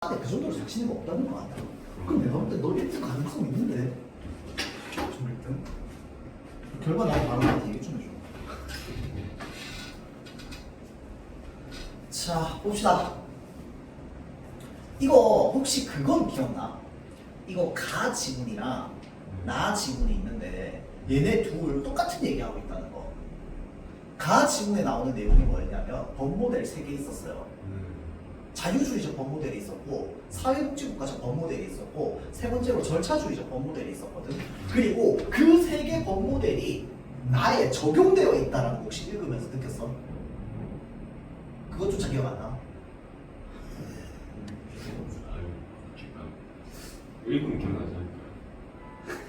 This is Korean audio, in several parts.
그 정도로 자신이 없다는 거 같아. 그럼 내가 볼 때 너 1등 가능성 있는데. 좀 1등? 결과 나의 바로 나한테 얘기 좀 해줘. 자, 봅시다. 이거 혹시 그건 기억나? 이거 가 지문이랑 나 지문이 있는데 얘네 둘 똑같은 얘기하고 있다는 거. 가 지문에 나오는 내용이 뭐였냐면 법모델 3개 있었어요. 자유주의적 법모델이 있었고 사회복지국가적 법모델이 있었고 세 번째로 절차주의적 법모델이 있었거든. 그리고 그 3개 법모델이 나에 적용되어 있다는 거 혹시 읽으면서 느꼈어? 그것조차 기억 안 나? 읽으면 기억나지 않을까요?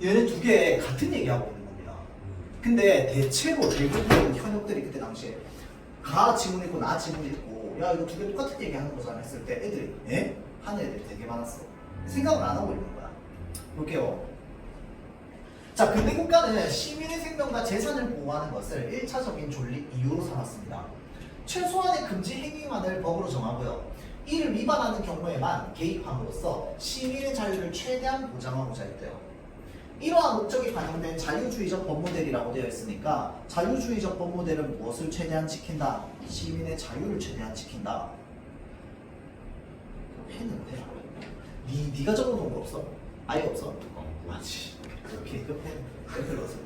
얘네 두 개 같은 얘기하고 있는 겁니다. 근데 대체로 대부분 현역들이 그때 당시에 가 지문 있고 나 지문 있고 야 이거 두 개 똑같은 얘기 하는 거잖아 했을 때 애들이 에? 하는 애들이 되게 많았어. 생각을 안 하고 있는 거야. 볼게요. 자, 근대 국가는 시민의 생명과 재산을 보호하는 것을 1차적인 존립 이유로 삼았습니다. 최소한의 금지 행위만을 법으로 정하고요. 이를 위반하는 경우에만 개입함으로써 시민의 자유를 최대한 보장하고자 했대요. 이러한 목적이 반영된 자유주의적 법모델이라고 되어 있으니까 자유주의적 법모델은 무엇을 최대한 지킨다? 시민의 자유를 최대한 지킨다. 했는데 네가 적어놓은 거 없어? 아예 없어? 맞지. 이렇게 별로 없어.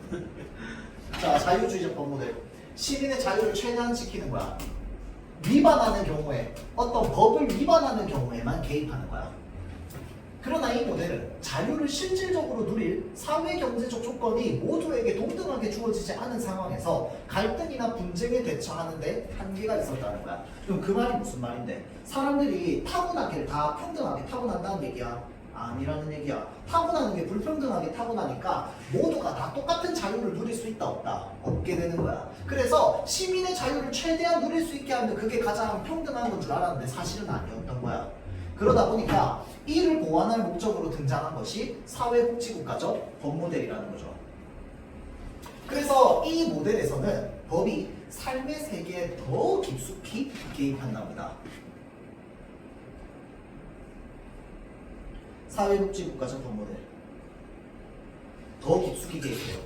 자, 자유주의적 법모델. 시민의 자유를 최대한 지키는 거야. 위반하는 경우에 어떤 법을 위반하는 경우에만 개입하는 거야. 그러나 이 모델은 자유를 실질적으로 누릴 사회 경제적 조건이 모두에게 동등하게 주어지지 않은 상황에서 갈등이나 분쟁에 대처하는 데 한계가 있었다는 거야. 그럼 그 말이 무슨 말인데? 사람들이 타고나기를 다 평등하게 타고난다는 얘기야? 아니라는 얘기야. 타고나는 게 불평등하게 타고나니까 모두가 다 똑같은 자유를 누릴 수 있다 없다? 없게 되는 거야. 그래서 시민의 자유를 최대한 누릴 수 있게 하면 그게 가장 평등한 건 줄 알았는데 사실은 아니었던 거야. 그러다 보니까 이를 보완할 목적으로 등장한 것이 사회복지국가적 법모델이라는 거죠. 그래서 이 모델에서는 법이 삶의 세계에 더 깊숙이 개입한답니다. 사회복지국가적 법모델 더 깊숙이 개입해요.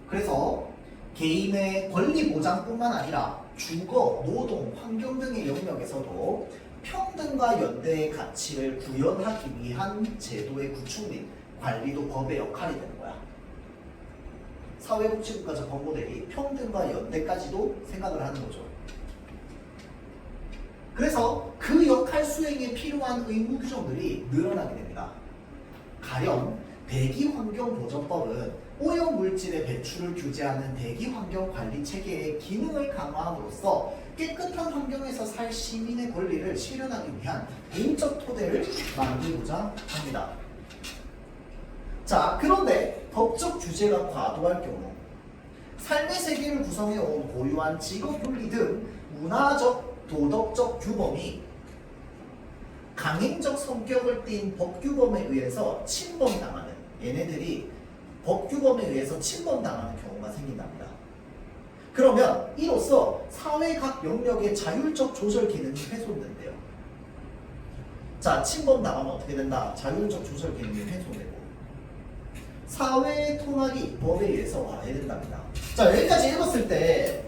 그래서 개인의 권리 보장뿐만 아니라 주거, 노동, 환경 등의 영역에서도 평등과 연대의 가치를 구현하기 위한 제도의 구축 및 관리도 법의 역할이 되는 거야. 사회복지국가적 법모델이 평등과 연대까지도 생각을 하는 거죠. 그래서 그 역할 수행에 필요한 의무 규정들이 늘어나게 됩니다. 가령 대기환경보전법은 오염물질의 배출을 규제하는 대기환경관리체계의 기능을 강화함으로써 깨끗한 환경에서 살 시민의 권리를 실현하기 위한 공적 토대를 만들고자 합니다. 자, 그런데 법적 규제가 과도할 경우 삶의 세계를 구성해온 고유한 직업 윤리 등 문화적, 도덕적 규범이 강행적 성격을 띤 법규범에 의해서 침범당하는 얘네들이 법규범에 의해서 침범당하는 경우가 생긴답니다. 그러면 이로써 사회 각 영역의 자율적 조절 기능이 훼손된대요. 자, 침범당하면 어떻게 된다? 자율적 조절 기능이 훼손되고 사회의 통합이 법에 의해서 와해된답니다. 자, 여기까지 읽었을 때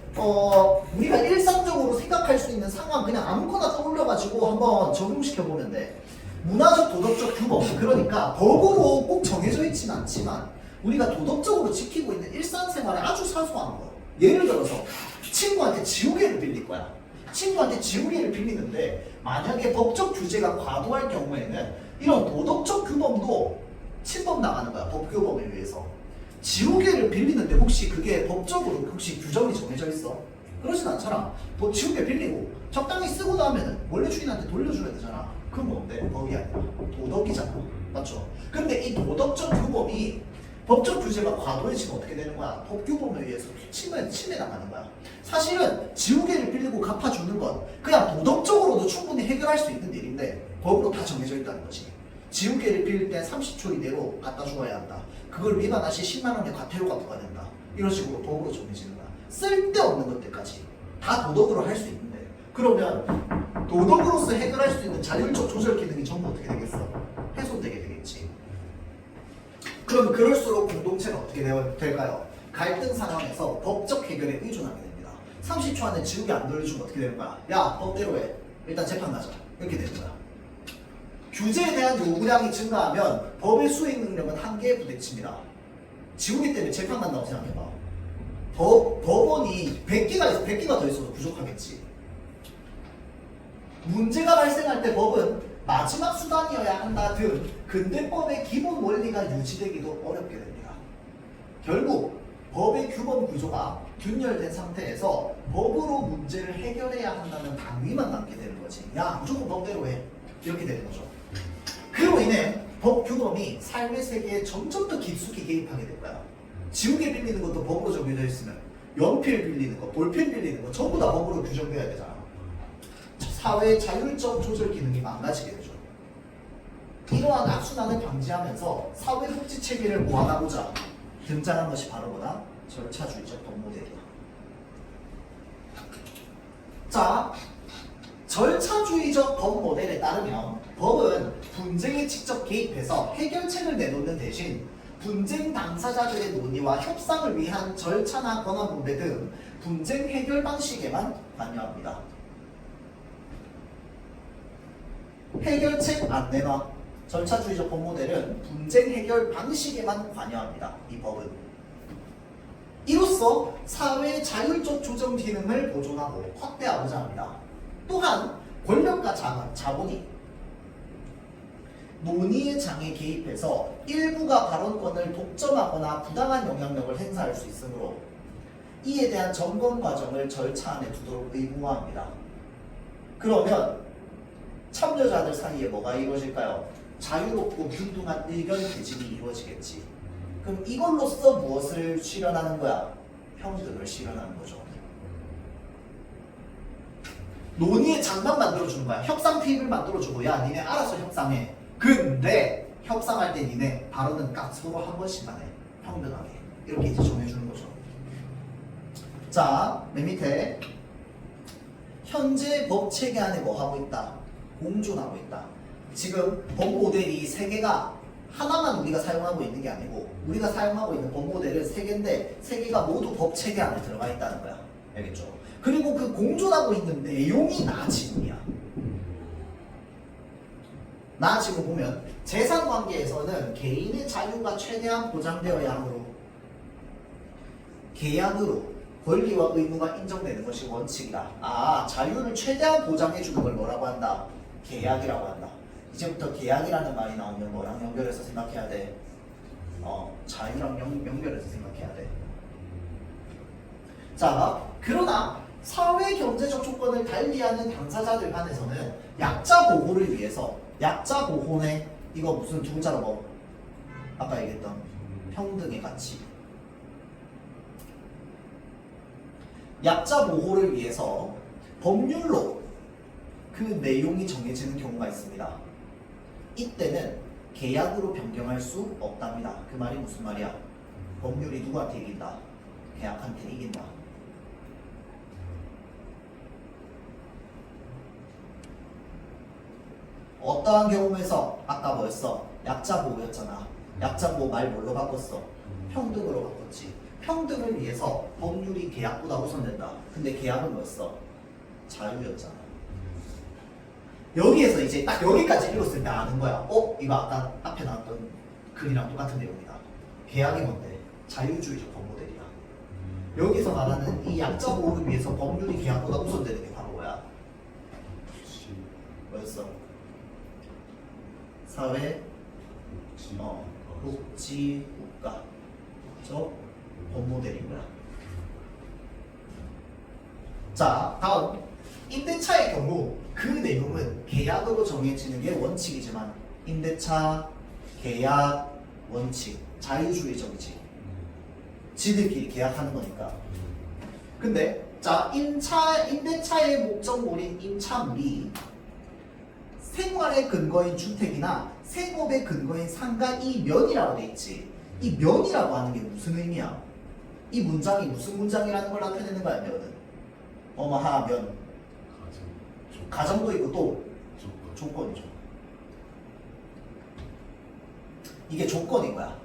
우리가 일상적으로 생각할 수 있는 상황 그냥 아무거나 떠올려가지고 한번 적용시켜보면 돼. 문화적 도덕적 규범, 그러니까 법으로 꼭 정해져 있지는 않지만 우리가 도덕적으로 지키고 있는 일상생활에 아주 사소한 거. 예를 들어서 친구한테 지우개를 빌릴 거야. 친구한테 지우개를 빌리는데 만약에 법적 규제가 과도할 경우에는 이런 도덕적 규범도 침범당하는 거야. 법규범에 의해서. 지우개를 빌리는데 혹시 그게 법적으로 혹시 규정이 정해져 있어? 그러진 않잖아. 뭐 지우개 빌리고 적당히 쓰고 나면은 원래 주인한테 돌려줘야 되잖아. 그건 뭔데? 법이 아니라 도덕이잖아. 맞죠? 근데 이 도덕적 규범이 법적 규제가 과도해지면 어떻게 되는 거야? 법규범에 의해서 침해 나가는 거야. 사실은 지우개를 빌리고 갚아주는 건 그냥 도덕적으로도 충분히 해결할 수 있는 일인데 법으로 다 정해져 있다는 거지. 지우개를 빌릴 때 30초 이내로 갖다 주어야 한다. 그걸 위반할 시 10만 원의 과태료가 부과된다. 이런 식으로 법으로 정해지는 거야. 쓸데없는 것들까지 다 도덕으로 할 수 있는데 그러면 도덕으로서 해결할 수 있는 자율적 조절 기능이 전부 어떻게 되겠어? 훼손되게 되겠지. 그럼 그럴수록 공동체는 어떻게 될까요? 갈등 상황에서 법적 해결에 의존하게 됩니다. 30초 안에 지우개 안 돌려주면 어떻게 되는 거야? 야, 법대로 해. 일단 재판 가자. 이렇게 되는 거야. 규제에 대한 요구량이 증가하면 법의 수행 능력은 한계에 부딪힙니다. 지우개 때문에 재판 간다고 생각해봐. 법원이 100개가 더 있어도 부족하겠지. 문제가 발생할 때 법은 마지막 수단이어야 한다 등 근대법의 기본 원리가 유지되기도 어렵게 됩니다. 결국 법의 규범 구조가 균열된 상태에서 법으로 문제를 해결해야 한다는 당위만 남게 되는 거지. 야, 무조건 법대로 해. 이렇게 되는 거죠. 그로 인해 법 규범이 삶의 세계에 점점 더 깊숙이 개입하게 될 거야. 지우개 빌리는 것도 법으로 정해져 있으면 연필 빌리는 거, 볼펜 빌리는 거 전부 다 법으로 규정돼야 되잖아. 사회의 자율적 조절 기능이 망가지게 되죠. 이러한 악순환을 방지하면서 사회복지 체계를 보완하고자 등장한 것이 바로 뭐다? 절차주의적 법 모델이다. 자, 절차주의적 법 모델에 따르면 법은 분쟁에 직접 개입해서 해결책을 내놓는 대신 분쟁 당사자들의 논의와 협상을 위한 절차나 권한 분배 등 분쟁 해결 방식에만 관여합니다. 해결책 안 내놔. 절차주의적 법 모델은 분쟁 해결 방식에만 관여합니다. 이 법은. 이로써 사회의 자율적 조정 기능을 보존하고 확대하고자 합니다. 또한 권력과 자본이 논의의 장에 개입해서 일부가 발언권을 독점하거나 부당한 영향력을 행사할 수 있으므로 이에 대한 점검 과정을 절차 안에 두도록 의무화합니다. 그러면 참여자들 사이에 뭐가 이루어질까요? 자유롭고 균등한 의견 개진이 이루어지겠지. 그럼 이걸로써 무엇을 실현하는 거야? 평등을 실현하는 거죠. 논의의 장만 만들어주는 거야. 협상 테이블 만들어주고 야 니네 알아서 협상해. 근데 협상할 때 니네 발언은 딱 서로 한 번씩만 해. 평등하게. 이렇게 이제 정해주는 거죠. 자, 맨 밑에 현재 법 체계 안에 뭐 하고 있다? 공존하고 있다. 지금 법 모델이 3개가 하나만 우리가 사용하고 있는 게 아니고 우리가 사용하고 있는 법 모델은 3개인데 3개가 모두 법 체계 안에 들어가 있다는 거야. 알겠죠? 그리고 그 공존하고 있는 내용이 나아지는이야. 나아지고 보면 재산관계에서는 개인의 자유가 최대한 보장되어야 하므로 계약으로 권리와 의무가 인정되는 것이 원칙이다. 아, 자유를 최대한 보장해주는 걸 뭐라고 한다? 계약이라고 한다. 이제부터 계약이라는 말이 나오면 뭐랑 연결해서 생각해야 돼? 자유랑 연결해서 생각해야 돼. 자, 그러나 사회 경제적 조건을 달리하는 당사자들 간에서는 약자 보호를 위해서 약자 보호네 이거 무슨 두 글자로 뭐 아까 얘기했던 평등의 가치. 약자 보호를 위해서 법률로 그 내용이 정해지는 경우가 있습니다. 이때는 계약으로 변경할 수 없답니다. 그 말이 무슨 말이야? 법률이 누구한테 이긴다? 계약한테 이긴다. 어떠한 경우에서 아까 뭐였어? 약자 보호였잖아. 약자 보호 말 뭘로 바꿨어? 평등으로 바꿨지. 평등을 위해서 법률이 계약보다 우선된다. 근데 계약은 뭐였어? 자유였잖아. 여기에서 이제 딱 여기까지 읽었을 때 아는 거야. 이거 아까 앞에 나왔던 글이랑 똑같은 내용이다. 계약이 뭔데? 자유주의적 법 모델이야. 여기서 말하는 이 약자 보호를 위해서 법률이 계약보다 우선되는 게 바로 뭐야? 뭐였어? 사회 복지 국가. 저 법 모델인 거야. 자, 다음 임대차의 경우 그 내용은 계약으로 정해지는 게 원칙이지만 임대차, 계약, 원칙, 자유주의적이지. 지들끼리 계약하는 거니까. 근데 자, 임대차의 목적물인 임차물이 생활의 근거인 주택이나 생업의 근거인 상가 이 면이라고 돼 있지. 이 면이라고 하는 게 무슨 의미야? 이 문장이 무슨 문장이라는 걸 나타내는 거야, 면은. 하면 가정도 있고 또 조건이죠. 이게 조건인 거야.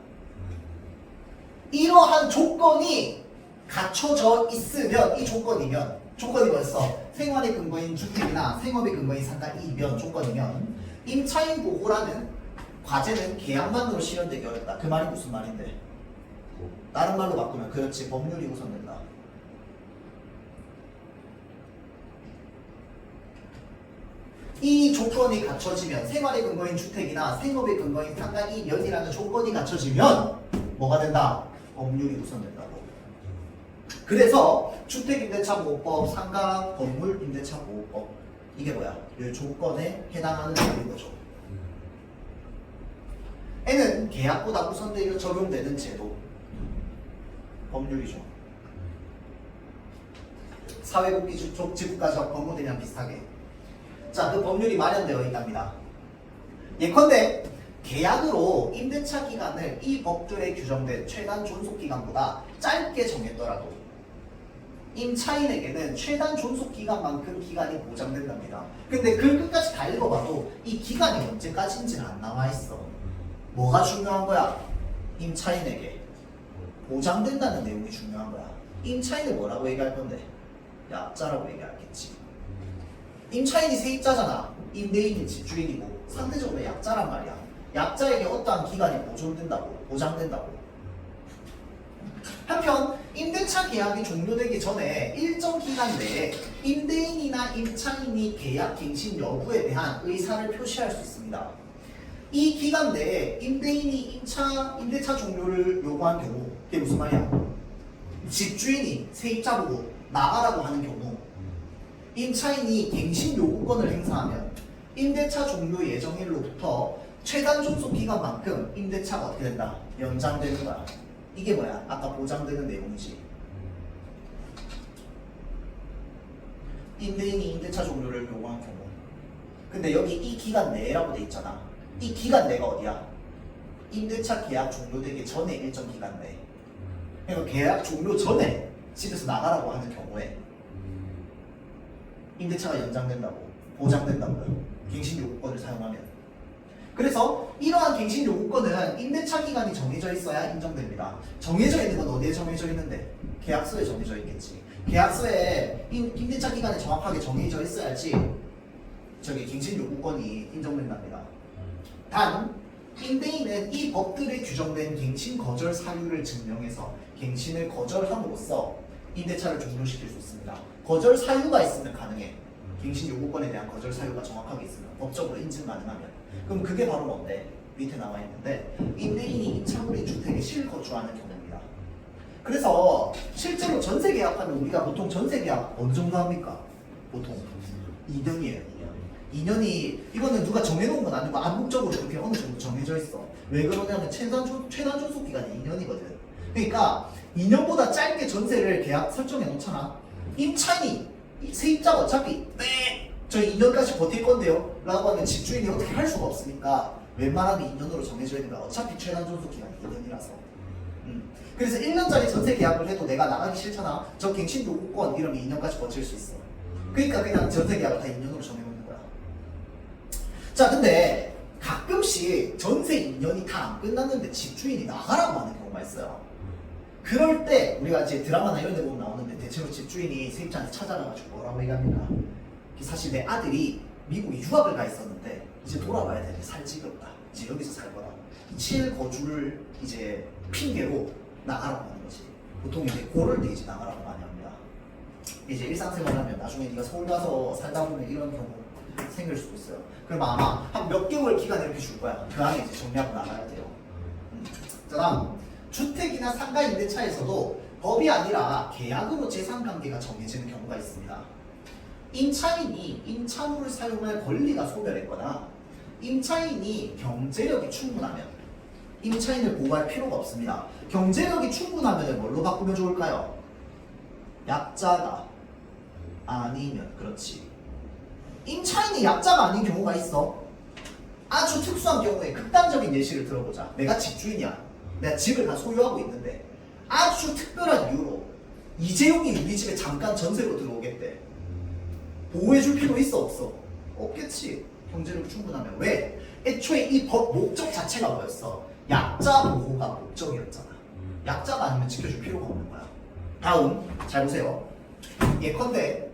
이러한 조건이 갖춰져 있으면 이 조건이면 조건이 뭐였어? 생활의 근거인 주택이나 생업의 근거인 상가이면 조건이면 임차인 보호라는 과제는 계약만으로 실현되기 어렵다. 그 말이 무슨 말인데? 다른 말로 바꾸면 그렇지 법률이 우선된다. 이 조건이 갖춰지면 생활의 근거인 주택이나 생업의 근거인 상가이면이라는 조건이 갖춰지면 뭐가 된다? 법률이 우선된다고. 그래서 주택임대차보호법, 상가 건물임대차보호법 이게 뭐야? 이 조건에 해당하는 내용인 거죠. N은 계약보다 우선되게 적용되는 제도 법률이죠. 사회복지지국가적 법무대랑 비슷하게. 자, 그 법률이 마련되어 있답니다. 예컨대 계약으로 임대차 기간을 이 법률에 규정된 최단 존속 기간보다 짧게 정했더라도 임차인에게는 최단 존속 기간만큼 기간이 보장된답니다. 근데 글 끝까지 다 읽어봐도 이 기간이 언제까지인지는 안 나와 있어. 뭐가 중요한 거야? 임차인에게 보장된다는 내용이 중요한 거야. 임차인을 뭐라고 얘기할 건데? 약자라고 얘기하겠지. 임차인이 세입자잖아. 임대인이 집주인이고 상대적으로 약자란 말이야. 약자에게 어떠한 기간이 보장된다고. 한편 임대차 계약이 종료되기 전에 일정 기간 내에 임대인이나 임차인이 계약 갱신 여부에 대한 의사를 표시할 수 있습니다. 이 기간 내에 임대인이 임대차 종료를 요구한 경우, 그게 무슨 말이야? 집주인이 세입자 보고 나가라고 하는 경우, 임차인이 갱신 요구권을 행사하면 임대차 종료 예정일로부터 최단 존속 기간만큼 임대차가 어떻게 된다? 연장되는 거야. 이게 뭐야? 아까 보장되는 내용이지. 임대인이 임대차 종료를 요구한 경우. 근데 여기 이 기간 내라고 돼 있잖아. 이 기간 내가 어디야? 임대차 계약 종료되기 전에 일정 기간 내. 그러니까 계약 종료 전에 집에서 나가라고 하는 경우에 임대차가 연장된다고, 보장된다고요. 갱신 요구권을 사용하면. 그래서 이러한 갱신 요구권은 임대차 기간이 정해져 있어야 인정됩니다. 정해져 있는 건 어디에 정해져 있는데? 계약서에 정해져 있겠지. 계약서에 임대차 기간이 정확하게 정해져 있어야지 저기 갱신 요구권이 인정된답니다. 단 임대인은 이 법들에 규정된 갱신 거절 사유를 증명해서 갱신을 거절함으로써 임대차를 종료시킬 수 있습니다. 거절 사유가 있으면 가능해. 갱신 요구권에 대한 거절 사유가 정확하게 있으면, 법적으로 인증 가능하면. 그럼 그게 바로 뭔데? 밑에 나와 있는데 임대인이 임차물인 주택에 실거주하는 경우입니다. 그래서 실제로 전세 계약하면 우리가 보통 전세 계약 어느 정도 합니까? 보통 2년이에요. 2년이 이거는 누가 정해놓은 건 아니고 암묵적으로 그렇게 어느 정도 정해져 있어. 왜 그러냐면 최단 존속 기간이 2년이거든. 그러니까 2년보다 짧게 전세를 계약 설정해 놓잖아. 임차인이 세입자가 어차피 저희 2년까지 버틸 건데요 라고 하면 집주인이 어떻게 할 수가 없으니까 웬만하면 2년으로 정해져야 되니까 어차피 최단 존속 기간이 2년이라서 그래서 1년짜리 전세 계약을 해도 내가 나가기 싫잖아. 저 갱신 요구권 이러면 2년까지 버틸 수 있어. 그러니까 그냥 전세 계약을 다 2년으로 정해놓는 거야. 자, 근데 가끔씩 전세 2년이 다 안 끝났는데 집주인이 나가라고 하는 경우가 있어요. 그럴 때 우리가 이제 드라마나 이런 데 보면 나오는데 대체로 집주인이 세입자한테 찾아가가지고 뭐라고 얘기합니까? 사실 내 아들이 미국에 유학을 가 있었는데 이제 돌아와야 되는데 살지가 없다. 이제 여기서 살 거다. 실거주를 이제 핑계로 나가라고 하는 거지. 보통 이제 고를 때 이제 나가라고 많이 합니다. 이제 일상생활하면 나중에 네가 서울 가서 살다 보면 이런 경우 생길 수도 있어요. 그럼 아마 한 몇 개월 기간 이렇게 줄 거야. 그 안에 이제 정리하고 나가야 돼요. 자, 다음 주택이나 상가 임대차에서도 법이 아니라 계약으로 재산관계가 정해지는 경우가 있습니다. 임차인이 임차물을 사용할 권리가 소멸했거나 임차인이 경제력이 충분하면 임차인을 보호할 필요가 없습니다. 경제력이 충분하면 뭘로 바꾸면 좋을까요? 약자가 아니면. 그렇지. 임차인이 약자가 아닌 경우가 있어. 아주 특수한 경우에 극단적인 예시를 들어보자. 내가 집주인이야. 내가 집을 다 소유하고 있는데 아주 특별한 이유로 이재용이 우리 집에 잠깐 전세로 들어오겠대. 보호해줄 필요 있어 없어? 없겠지. 경제력이 충분하면. 왜? 애초에 이 법 목적 자체가 뭐였어? 약자 보호가 목적이었잖아. 약자가 아니면 지켜줄 필요가 없는 거야. 다음 잘 보세요. 예컨대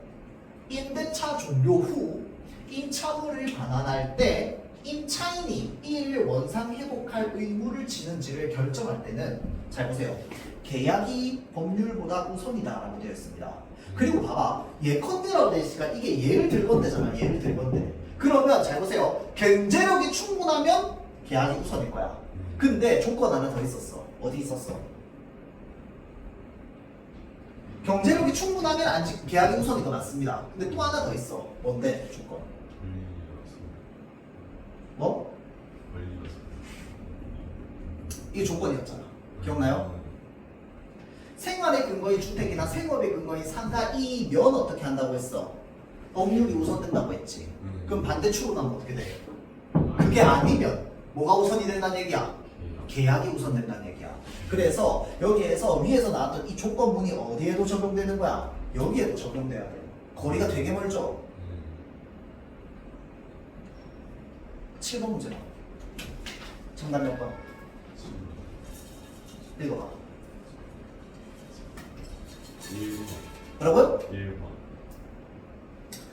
임대차 종료 후 임차물을 반환할 때 임차인이 이를 원상 회복할 의무를 지는지를 결정할 때는 잘 보세요. 계약이 법률보다 우선이다라고 되어 있습니다. 그리고 봐봐. 예컨대라고 되어 있으니까 이게 예를 들 건데잖아. 예를 들 건데. 그러면 잘 보세요. 경제력이 충분하면 계약이 우선일 거야. 근데 조건 하나 더 있었어. 어디 있었어? 경제력이 충분하면 계약이 우선인 거 맞습니다. 근데 또 하나 더 있어. 뭔데? 조건. 뭐? 이게 조건이었잖아. 기억나요? 생활의 근거인 주택이나 생업의 근거인 상가 이면 어떻게 한다고 했어? 법률이 우선된다고 했지. 그럼 반대축으로 가면 어떻게 돼? 그게 아니면 뭐가 우선이 된다는 얘기야? 계약이 우선된다는 얘기야. 그래서 여기에서 위에서 나왔던 이 조건문이 어디에도 적용되는 거야? 여기에도 적용돼야 돼. 거리가 되게 멀죠? 7번 문제. 정답 몇 번? 읽어봐. 1번. 뭐라고요? 1번.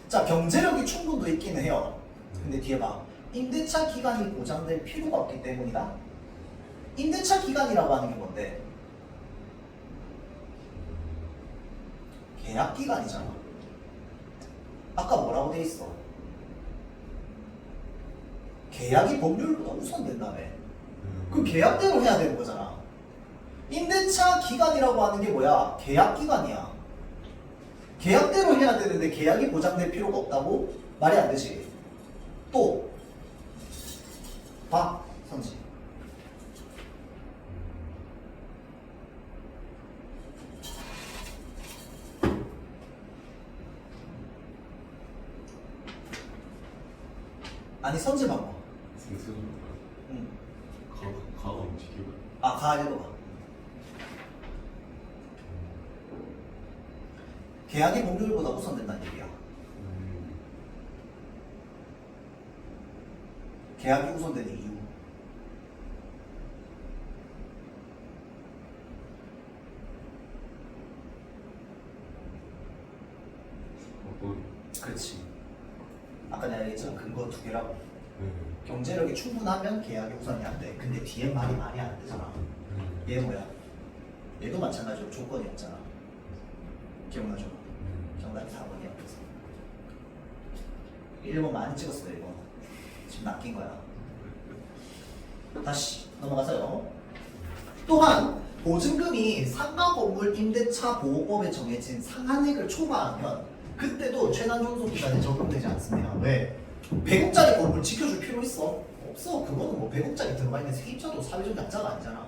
자, 경제력이 충분도 있긴 해요. 근데 뒤에 봐. 임대차 기간이 보장될 필요가 없기 때문이다. 임대차 기간이라고 하는 게 뭔데? 계약 기간이잖아. 아까 뭐라고 돼 있어? 계약이 법률보다 우선된다며. 그럼 계약대로 해야 되는 거잖아. 임대차 기간이라고 하는 게 뭐야? 계약 기간이야. 계약대로 해야 되는데 계약이 보장될 필요가 없다고? 말이 안 되지. 또 봐, 선지. 아니 선지만 봐. 응. 가가 움직이고. 아, 가 읽어봐. 계약이 법률보다 우선된다는 얘기야. 계약이 우선되는 이유. 그렇지. 아까 내가 얘기했잖아. 근거 두 개라고. 경제력이 충분하면 계약이 우선이 안 돼. 근데 뒤에 말이 안 되잖아. 얘 뭐야? 얘도 마찬가지로 조건이 없잖아. 기억나죠? 정답이 4번이야. 그래서 1번 많이 찍었어. 1번. 지금 낚인 거야. 다시 넘어가서요. 또한 보증금이 상가 건물 임대차 보호법에 정해진 상한액을 초과하면 그때도 최단 존속 기간에 적용되지 않습니다. 왜? 100억짜리 건물 지켜줄 필요 있어? 없어. 그거는 뭐 100억짜리 들어가 있는 세입자도 사회적 약자가 아니잖아.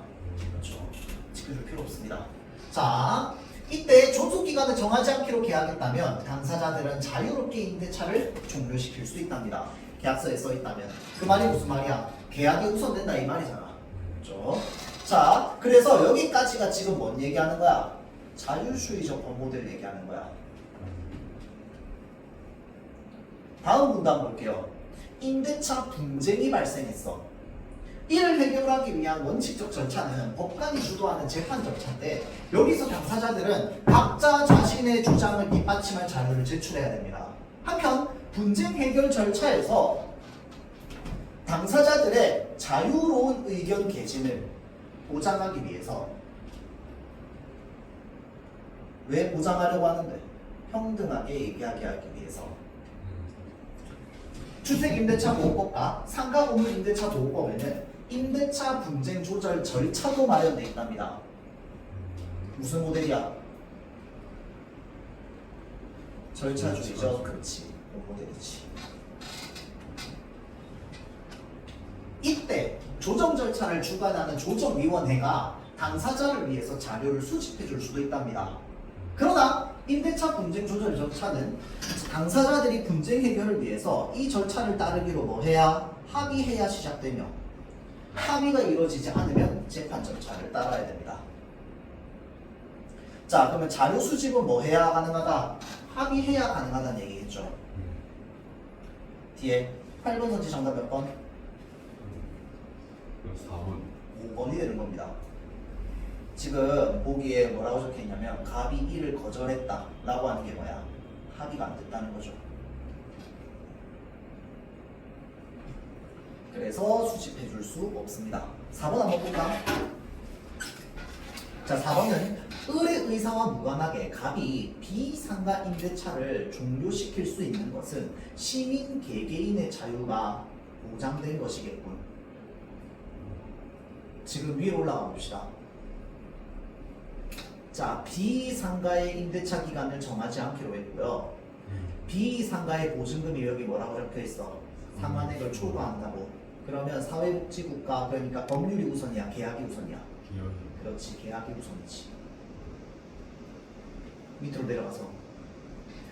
그렇죠? 지켜줄 필요 없습니다. 자, 이때 존속 기간을 정하지 않기로 계약했다면 당사자들은 자유롭게 임대차를 종료시킬 수 있답니다. 계약서에 써 있다면. 그 말이 무슨 말이야? 계약이 우선된다 이 말이잖아. 그렇죠? 자, 그래서 여기까지가 지금 뭔 얘기하는 거야? 자유주의적 법모델 얘기하는 거야. 다음 문단 볼게요. 임대차 분쟁이 발생했어. 이를 해결하기 위한 원칙적 절차는 법관이 주도하는 재판 절차인데 여기서 당사자들은 각자 자신의 주장을 뒷받침할 자료를 제출해야 됩니다. 한편 분쟁 해결 절차에서 당사자들의 자유로운 의견 개진을 보장하기 위해서 왜 보장하려고 하는데? 평등하게 얘기하게 하기 위해서 주택임대차 보호법과 상가건물 임대차 보호법에는 임대차 분쟁 조절 절차도 마련되어 있답니다. 무슨 모델이야? 절차주의죠. 그렇지. 그 모델이지. 이때 조정 절차를 주관하는 조정위원회가 당사자를 위해서 자료를 수집해 줄 수도 있답니다. 그러나 임대차 분쟁 조절 절차는 당사자들이 분쟁 해결을 위해서 이 절차를 따르기로 뭐 해야? 합의해야 시작되며 합의가 이루어지지 않으면 재판 절차를 따라야 됩니다. 자, 그러면 자료 수집은 뭐 해야 가능하다? 합의해야 가능하다는 얘기겠죠. 뒤에 8번 선지 정답 몇 번? 4번. 5번이 되는 겁니다. 지금 보기에 뭐라고 적혀있냐면 갑이 1을 거절했다 라고 하는 게 뭐야? 합의가 안 됐다는 거죠. 그래서 수집해 줄 수 없습니다. 4번 한번 볼까? 자, 4번은 을의 의사와 무관하게 갑이 비상가 임대차를 종료시킬 수 있는 것은 시민 개개인의 자유가 보장된 것이겠군. 지금 위로 올라가 봅시다. 자, 비상가의 임대차 기간을 정하지 않기로 했고요. 비상가의 보증금이 여기 뭐라고 적혀 있어? 상한액을 초과한다고. 그러면 사회복지국가, 그러니까 법률이 우선이야, 계약이 우선이야? 기억이. 그렇지, 계약이 우선이지. 밑으로 내려가서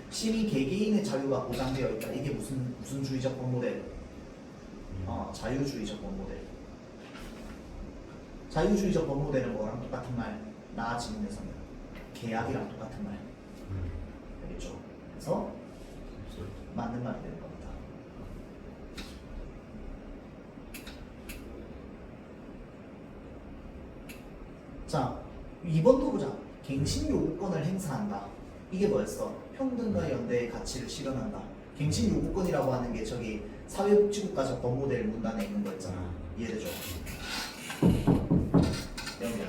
시민 개개인의 자유가 보장되어 있다. 이게 무슨 주의적 법 모델? 자유주의적 법 모델. 자유주의적 법 모델은 뭐랑 똑같은 말? 나 지문에서는 계약이랑 똑같은 말. 알겠죠? 그래서 맞는 말이 되는 겁니다. 자, 2번도 보자. 갱신 요구권을 행사한다. 이게 뭐였어? 평등과 연대의 가치를 실현한다. 갱신 요구권이라고 하는 게 저기 사회복지국가적 법모델 문단에 있는 거 있잖아. 이해되죠? 연결.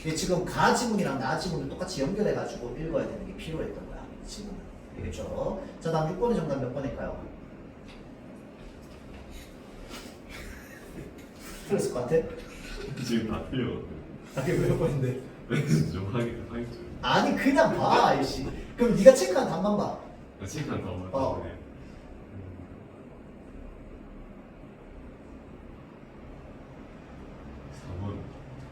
이게 지금 가 지문이랑 나 지문을 똑같이 연결해가지고 읽어야 되는 게 필요했던 거야. 이 지문은. 알겠죠? 자, 다음 6번의 정답 몇 번일까요? 틀렸을 것 같아? 지금 다 틀려거든. 그게 몇 번인데? 좀 하겠죠. 아니 그냥 봐 아이씨. 그럼 네가 체크한 답만 봐. 나 시간 너무 어. 많네. 4번.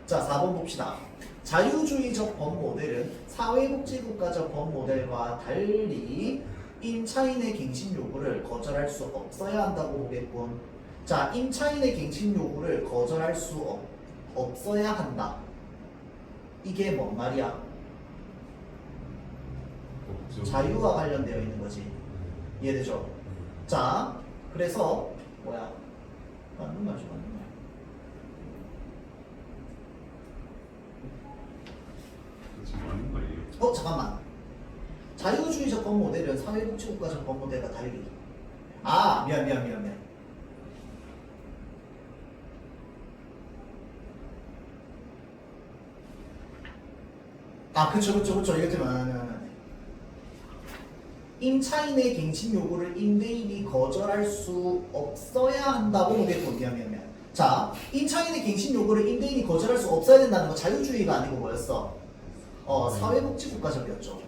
자, 4번 봅시다. 자유주의적 법 모델은 사회복지국가적 법 모델과 달리 임차인의 갱신 요구를 거절할 수 없어야 한다고 보겠군. 자, 임차인의 갱신 요구를 거절할 수 없어야 한다. 이게 뭔 말이야? 자유와 관련되어 있는 거지. 이해되죠? 자, 그래서 뭐야? 맞는 말이죠, 맞는 말. 지금 맞는 말이에요? 잠깐만. 자유주의적 법 모델은 사회복지국가적 법 모델과 달리. 아, 미안. 아, 그쵸. 이것 좀 안. 임차인의 갱신 요구를 임대인이 거절할 수 없어야 한다고 보겠군. 미안. 자, 임차인의 갱신 요구를 임대인이 거절할 수 없어야 된다는 건 자유주의가 아니고 뭐였어? 사회복지국가적이었죠.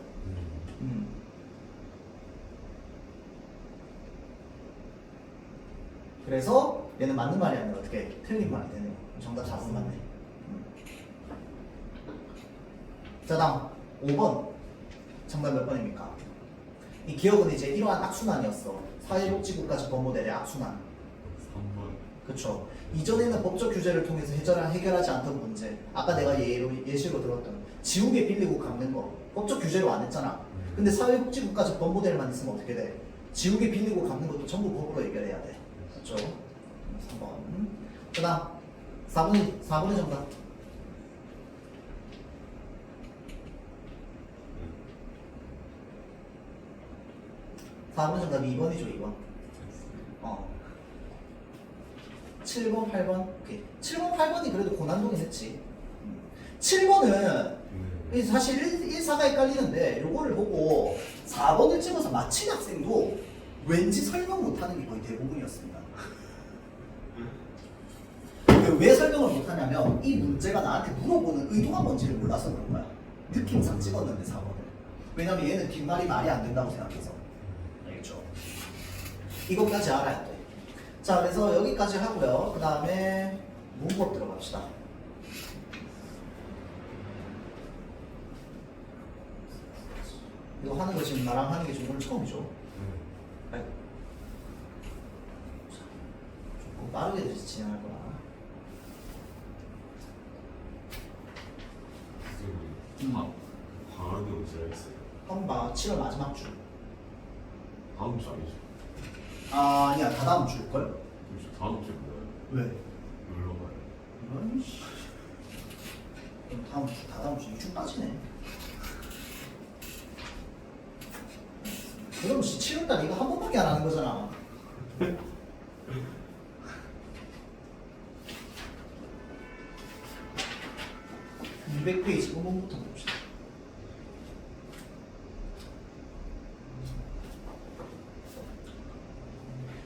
그래서 얘는 맞는 말이 아니라 어떻게 틀린 말이 되네요. 정답 4번 맞네. 자, 다음 5번 정답 몇 번입니까? 이 기억은 이제 이러한 악순환이었어. 사회복지국가적 법모델의 악순환. 3번. 그쵸. 이전에는 법적 규제를 통해서 해결하지 않던 문제. 아까 내가 예시로 들었던 지우개 빌리고 갚는 거 법적 규제로 안 했잖아. 근데 사회복지국가적 법모델만 있으면 어떻게 돼? 지우개 빌리고 갚는 것도 전부 법으로 해결해야 돼. 그렇죠? 3번. 그 다음 4번의 정답. 4번 정답 2번이죠. 2번. 7번, 8번. 오케이. 7번, 8번이 그래도 고난도긴 했지. 7번은 사실 1사가 헷갈리는데 요거를 보고 4번을 찍어서 맞힌 학생도 왠지 설명 못하는 게 거의 대부분이었습니다. 왜 설명을 못하냐면 이 문제가 나한테 물어보는 의도가 뭔지를 몰라서 그런 거야. 느낌상 찍었는데 4번을. 왜냐면 얘는 뒷말이 말이 안 된다고 생각해서. 알겠죠? 이것까지 알아야 돼. 자, 그래서 여기까지 하고요. 그 다음에 문법 들어갑시다. 이거 하는 거 지금 나랑 하는 게 오늘 처음이죠? 아이고. 자, 조금 빠르게 진행할 거야. 광학이 오시라 했어요. 한번 봐. 7월 마지막 주. 다음 주 아니죠? 아, 아니야, 다 다음 주일걸? 그렇죠. 다음 주에 뭐예요? 왜? 놀러 가요. 이런 씨. 그럼 다음 주, 다 다음 주 2주 빠지네. 그럼 7월달 이거 한 번밖에 안 하는 거잖아. 200페이지 음원부터 봅시다.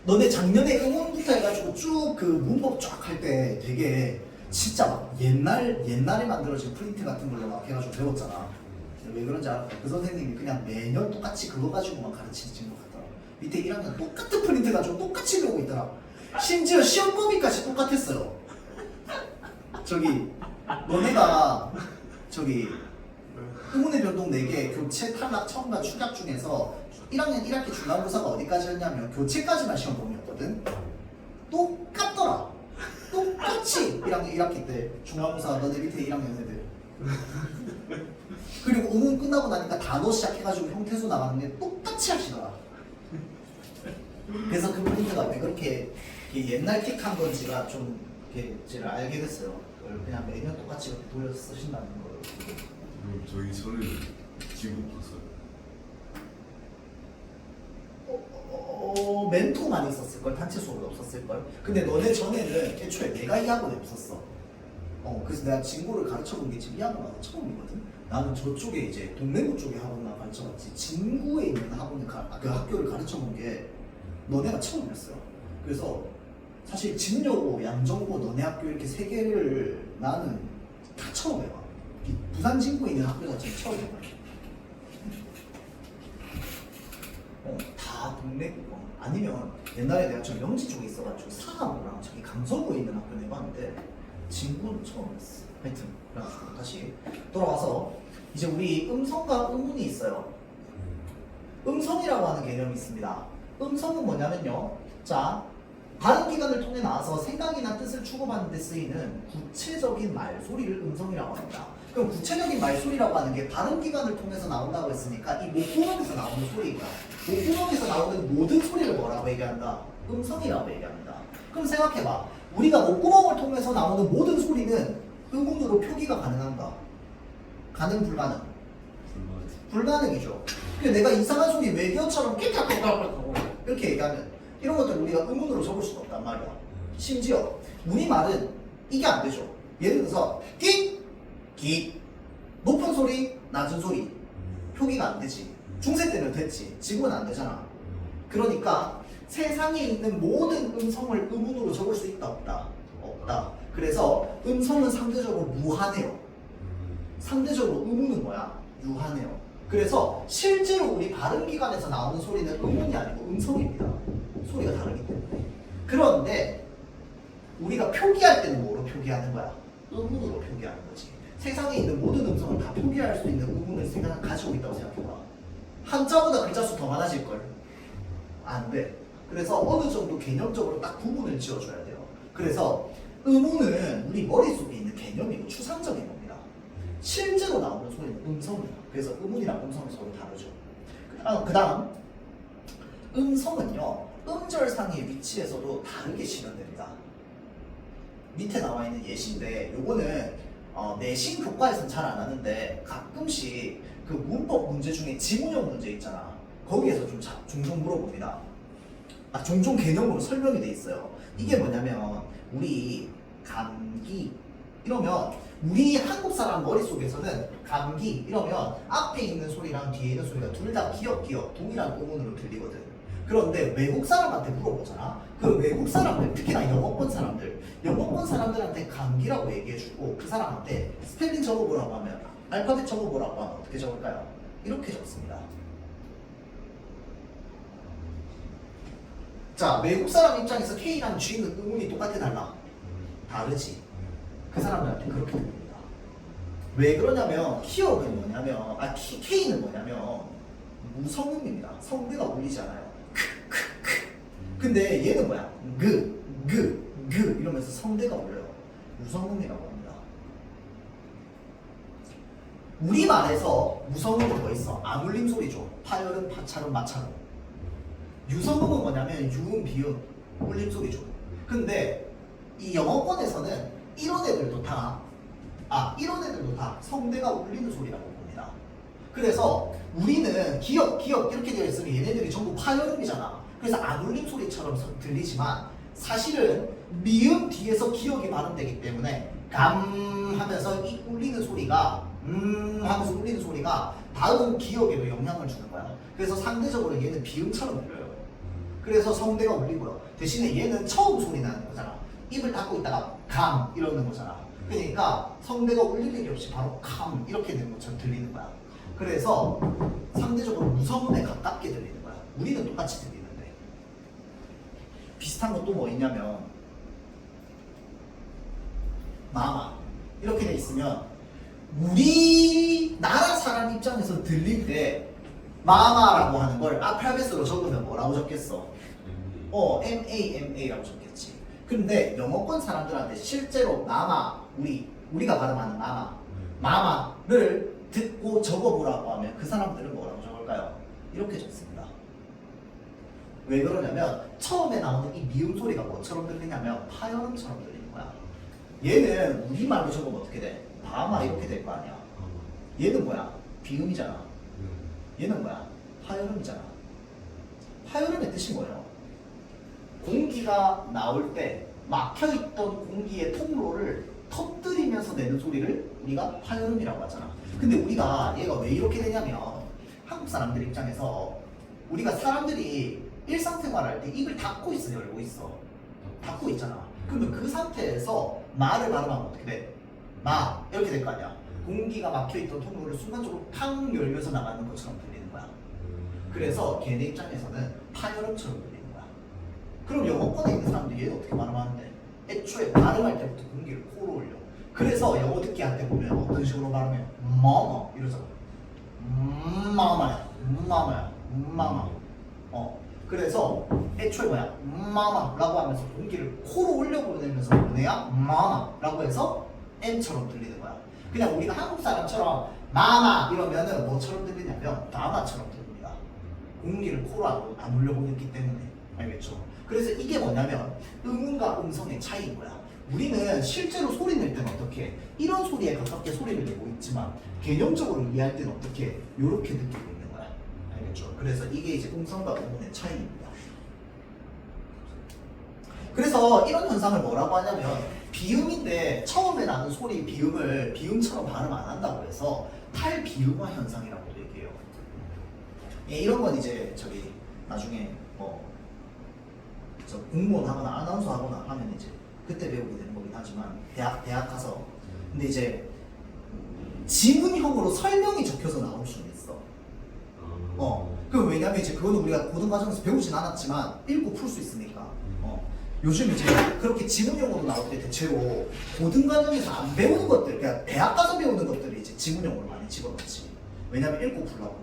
너네 작년에 음원부터 해가지고 쭉 그 문법 쫙 할 때 되게 진짜 막 옛날에 만들어진 프린트 같은 걸로 막 해가지고 배웠잖아. 왜 그런지 알아? 그 선생님이 그냥 매년 똑같이 그거 가지고만 가르치는 것 같더라. 밑에 1학년 똑같은 프린트 가지고 똑같이 배우고 있더라. 심지어 시험 범위까지 똑같았어요. 저기 너네가 저기 의문의 변동 4개 교체 탈락 첨가 추격 중에서 1학년 1학기 중간고사가 어디까지였냐면 교체까지만 시험 범위였거든. 똑같더라. 똑같이 1학년 1학기 때 중간고사 너네 밑에 1학년 애들. 그리고 의문 끝나고 나니까 단어 시작해가지고 형태수 나가는데 똑같이 하시더라. 그래서 그 프린트가 왜 그렇게 옛날 킥한 건지가 좀 이렇게 제가 알게 됐어요. 그걸 그냥 매년 똑같이 이렇게 돌려 쓰신다는 걸. 저희 저는 지금 봤어요. 멘토만 있었을걸? 단체 수업은 없었을걸? 근데 너네 전에는 애초에 내가 이 학원에 없었어. 그래서 내가 진고를 가르쳐본 게 지금 이 학원 와서 처음이거든? 나는 저쪽에 이제 동래구 쪽에 학원만 가르쳐봤지 진구에 있는 그 학교를 가르쳐본 게 너네가 처음이었어요. 그래서 사실 진여고, 양정고, 너네 학교 이렇게 3개를 나는 다 처음 해봐. 부산 진구에 있는 학교 자체는 처음 해봐. 다 동래구고 아니면 옛날에 내가 저 명지 쪽에 있어가지고 사하고랑 저기 강서구에 있는 학교 내봤는데 진구는 처음이었어. 하여튼 그래가지고 다시 돌아와서 이제 우리 음성과 음문이 있어요. 음성이라고 하는 개념이 있습니다. 음성은 뭐냐면요. 자, 발음 기관을 통해 나와서 생각이나 뜻을 주고받는 데 쓰이는 구체적인 말소리를 음성이라고 합니다. 그럼 구체적인 말소리라고 하는 게 발음 기관을 통해서 나온다고 했으니까 이 목구멍에서 나오는 소리가 목구멍에서 나오는 모든 소리를 뭐라고 얘기한다? 음성이라고 얘기합니다. 그럼 생각해봐. 우리가 목구멍을 통해서 나오는 모든 소리는 음운으로 표기가 가능한가? 가능 불가능? 불가능이죠. 그러니까 내가 이상한 소리 외계어처럼 깨끗하고 이렇게 얘기하면 이런 것들 우리가 음운으로 적을 수가 없단 말이야. 심지어 우리말은 이게 안 되죠. 예를 들어서 기, 기, 높은 소리, 낮은 소리 표기가 안 되지. 중세 때는 됐지. 지금은 안 되잖아. 그러니까 세상에 있는 모든 음성을 음운으로 적을 수 있다 없다? 없다. 그래서 음성은 상대적으로 무한해요. 상대적으로 음운은 뭐야? 유한해요. 그래서 실제로 우리 발음기관에서 나오는 소리는 음운이 아니고 음성입니다. 소리가 다르기 때문에. 그런데 우리가 표기할 때는 뭐로 표기하는 거야? 음운으로 표기하는 거지. 세상에 있는 모든 음성을 다 표기할 수 있는 음운을 세상은 가지고 있다고 생각해봐. 한자보다 글자 수 더 많아질걸? 안 돼. 그래서 어느 정도 개념적으로 딱 구분을 지어줘야 돼요. 그래서 음운은 우리 머릿속에 있는 개념이고 추상적인 겁니다. 실제로 나오는 소리는 음성이야. 그래서 음운이랑 음성이 서로 다르죠. 그 다음 음성은요. 음절상의 위치에서도 다르게 실현됩니다. 밑에 나와 있는 예시인데 요거는 내신 교과에서는 잘 안 하는데 가끔씩 그 문법 문제 중에 지문형 문제 있잖아. 거기에서 좀 종종 물어봅니다. 종종 개념으로 설명이 돼 있어요. 이게 뭐냐면 우리 감기 이러면 우리 한국 사람 머릿속에서는 감기 이러면 앞에 있는 소리랑 뒤에 있는 소리가 둘 다 기역 동일한 음운으로 들리거든. 그런데 외국 사람한테 물어보잖아. 그 외국 사람들, 특히나 영어권 사람들한테 감기라고 얘기해주고 그 사람한테 스펠링 적어보라고 하면 알파벳 적어보라고 하면 어떻게 적을까요? 이렇게 적습니다. 자, 외국 사람 입장에서 K랑 G는 음운이 똑같아 달라? 다르지. 그 사람들한테 그렇게 들립니다. 왜 그러냐면 기억은 뭐냐면 K는 뭐냐면 무성음입니다. 성대가 울리지 않아요. 근데 얘는 뭐야? 그 이러면서 성대가 울려요. 무성음이라고 합니다. 우리말에서 무성음은 뭐 있어? 안울림 소리죠. 파열음, 파찰음, 마찰음. 유성음은 뭐냐면 유음, 비음, 울림 소리죠. 근데 이 영어권에서는 이런 애들도 다 성대가 울리는 소리라고 봅니다. 그래서 우리는 기역 이렇게 되어 있으면 얘네들이 전부 파열음이잖아. 그래서 안 울림 소리처럼 들리지만 사실은 미음 뒤에서 기역이 발음되기 때문에 감 하면서 이 울리는 소리가 하면서 울리는 소리가 다음 기역에도 영향을 주는 거야. 그래서 상대적으로 얘는 비음처럼 들려요. 그래서 성대가 울리고요. 대신에 얘는 처음 소리 나는 거잖아. 입을 닫고 있다가 감 이러는 거잖아. 그러니까 성대가 울릴 일이 없이 바로 감 이렇게 되는 것처럼 들리는 거야. 그래서 상대적으로 무성음에 가깝게 들리는 거야. 우리는 똑같이 들리는데 비슷한 것도 뭐 있냐면 마마 이렇게 돼 있으면 우리나라 사람 입장에서 들릴 때 마마라고 하는 걸 알파벳으로 적으면 뭐라고 적겠어? MAMA라고 적겠지. 근데 영어권 사람들한테 실제로 마마 우리가 발음하는 마마를 듣고 적어보라고 하면 그 사람들은 뭐라고 적을까요? 이렇게 적습니다. 왜 그러냐면 처음에 나오는 이 미음 소리가 뭐처럼 들리냐면 파열음처럼 들리는 거야. 얘는 우리말로 적으면 어떻게 돼? 마마 이렇게 될 거 아니야. 얘는 뭐야? 비음이잖아. 얘는 뭐야? 파열음이잖아. 파열음의 뜻이 뭐예요? 공기가 나올 때 막혀있던 공기의 통로를 터뜨리면서 내는 소리를 우리가 파열음이라고 하잖아. 근데 우리가 얘가 왜 이렇게 되냐면 한국 사람들 입장에서 우리가 사람들이 일상생활할 때 입을 닫고 있어 열고 있어? 닫고 있잖아. 그러면 그 상태에서 마를 발음하면 어떻게 돼? 마 이렇게 될 거 아니야. 공기가 막혀있던 통로를 순간적으로 팡 열면서 나가는 것처럼 들리는 거야. 그래서 걔네 입장에서는 파열음처럼 들리는 거야. 그럼 영어권에 있는 사람들이 얘는 어떻게 발음하는데? 애초에 발음할 때부터 공기를 코로 올려. 그래서 영어 듣기 할 때 보면 어떤 식으로 발음해요? 마마 이러잖아. 마마야, 마마야, 마마. 그래서 애초에 뭐야? 마마라고 하면서 공기를 코로 올려 보내면서 보내야 마마라고 해서 M처럼 들리는 거야. 그냥 우리가 한국 사람처럼 마마 이러면은 뭐처럼 들리냐면 마마처럼 들립니다. 공기를 코로 안 올려 보냈기 때문에. 알겠죠? 그래서 이게 뭐냐면 음운과 음성의 차이인 거야. 우리는 실제로 소리 낼 때는 어떻게 이런 소리에 가깝게 소리를 내고 있지만 개념적으로 이해할 때는 어떻게 이렇게 느끼고 있는 거야. 알겠죠? 그래서 이게 이제 음성과 음운의 차이입니다. 그래서 이런 현상을 뭐라고 하냐면 비음인데 처음에 나는 소리 비음을 비음처럼 발음 안 한다고 해서 탈비음화 현상이라고도 얘기해요. 이런 건 이제 저기 나중에 저 공무원 하거나 아나운서 하거나 하면 이제 그때 배우게 되는 거긴 하지만 대학 가서 근데 이제 지문형으로 설명이 적혀서 나올 수는 있어. 그 왜냐면 이제 그거는 우리가 고등과정에서 배우진 않았지만 읽고 풀 수 있으니까. 요즘 이제 그렇게 지문형으로 나올 때 대체로 고등과정에서 안 배우는 것들, 그러니까 대학 가서 배우는 것들이 이제 지문형으로 많이 집어넣지. 왜냐면 읽고 풀라고.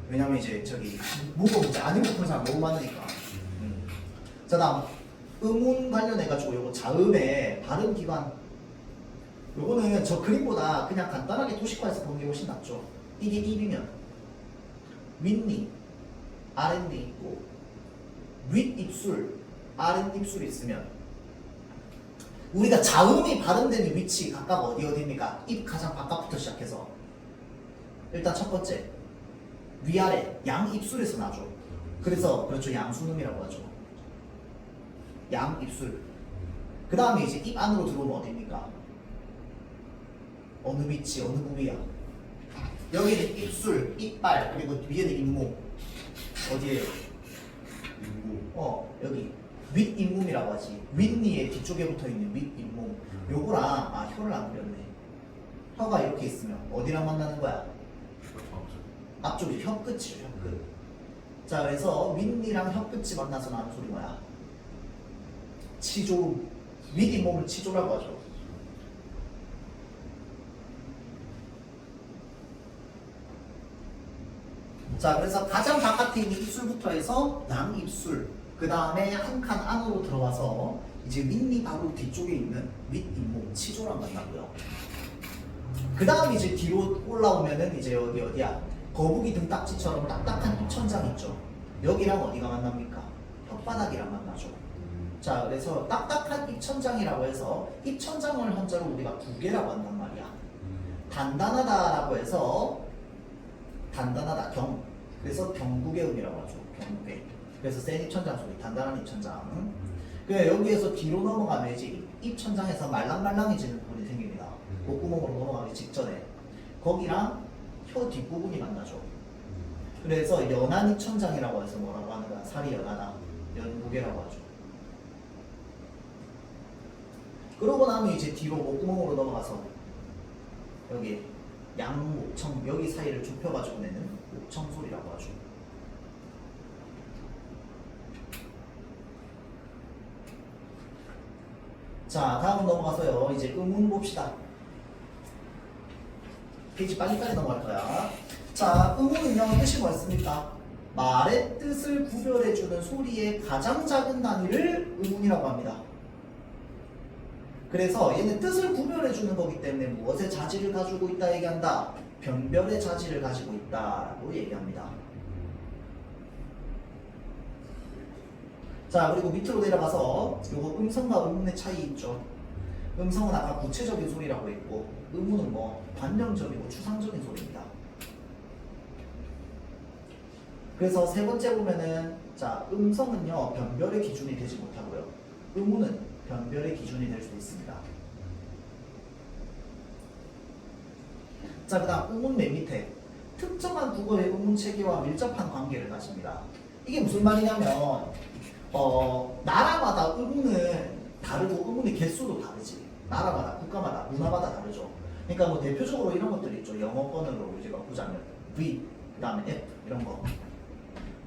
왜냐면 이제 저기 뭐가 문제 안 읽고 푸는 사람 너무 많으니까. 자, 다음 음운 관련해가지고 요거 자음의 발음 기관 요거는 저 그림보다 그냥 간단하게 도식화해서 보는 게 훨씬 낫죠. 이게 입이면 윗니, 아랫니 있고 윗입술, 아랫입술이 있으면 우리가 자음이 발음되는 위치 각각 어디입니까? 입 가장 바깥부터 시작해서 일단 첫 번째 위아래 양입술에서 나죠. 그래서 그렇죠, 양순음이라고 하죠. 양입술. 그 다음에 이제 입 안으로 들어오면 어디입니까? 어느 위치, 어느 부위야? 여기는 입술, 이빨, 그리고 위에는 잇몸. 어디에요? 잇몸. 여기 윗잇몸이라고 하지. 윗니의 뒤쪽에 붙어있는 윗잇몸. 요거랑 혀를 안 그렸네. 혀가 이렇게 있으면 어디랑 만나는 거야? 앞쪽이 혀끝이죠, 혀끝. 자, 그래서 윗니랑 혀끝이 만나서 나는 소리 뭐야? 치조음. 윗잇몸을 치조라고 하죠. 자, 그래서 가장 바깥에 있는 입술부터 해서 양입술, 그 다음에 한 칸 안으로 들어와서 이제 윗니 바로 뒤쪽에 있는 윗잇몸 치조랑 만나고요. 그 다음 이제 뒤로 올라오면은 이제 여기 어디야? 거북이 등딱지처럼 딱딱한 입천장 있죠. 여기랑 어디가 만납니까? 혓바닥이랑 만나죠. 자, 그래서 딱딱한 입천장이라고 해서 입천장을 한자로 우리가 구개라고 한단 말이야. 단단하다라고 해서 단단하다 경. 그래서 경구개음이라고 하죠. 경구개. 그래서 센 입천장 소리, 단단한 입천장. 그래 여기에서 뒤로 넘어가면 이제 입천장에서 말랑말랑해지는 부분이 생깁니다. 목구멍으로 넘어가기 직전에 거기랑 혀 뒷부분이 만나죠. 그래서 연한 입천장이라고 해서 뭐라고 하는 거야? 살이 연하다. 연구개라고 하죠. 그러고 나면 이제 뒤로 목구멍으로 넘어가서 여기 양목청 여기 사이를 좁혀가지고 내는 목청 소리라고 하죠. 자, 다음 넘어가서요. 이제 음운 봅시다. 페이지 빨리빨리 넘어갈 거야. 자, 음운은요 뜻이 뭐였습니까? 말의 뜻을 구별해주는 소리의 가장 작은 단위를 음운이라고 합니다. 그래서 얘는 뜻을 구별해주는 거기 때문에 무엇의 자질을 가지고 있다 얘기한다? 변별의 자질을 가지고 있다라고 얘기합니다. 자, 그리고 밑으로 내려가서 요거 음성과 음운의 차이 있죠. 음성은 아까 구체적인 소리라고 했고 음운은 뭐 관념적이고 추상적인 소리입니다. 그래서 세 번째 보면은 자, 음성은요 변별의 기준이 되지 못하고요. 음운은 변별의 기준이 될 수 있습니다. 자, 그 다음 음운 맨 밑에 특정한 국어의 음운 체계와 밀접한 관계를 가집니다. 이게 무슨 말이냐면 나라마다 음운은 다르고 음운의 개수도 다르지. 나라마다, 국가마다, 문화마다 다르죠. 그러니까 뭐 대표적으로 이런 것들이 있죠. 영어권으로 우리가 보자면 V, 그 다음에 F 이런 거.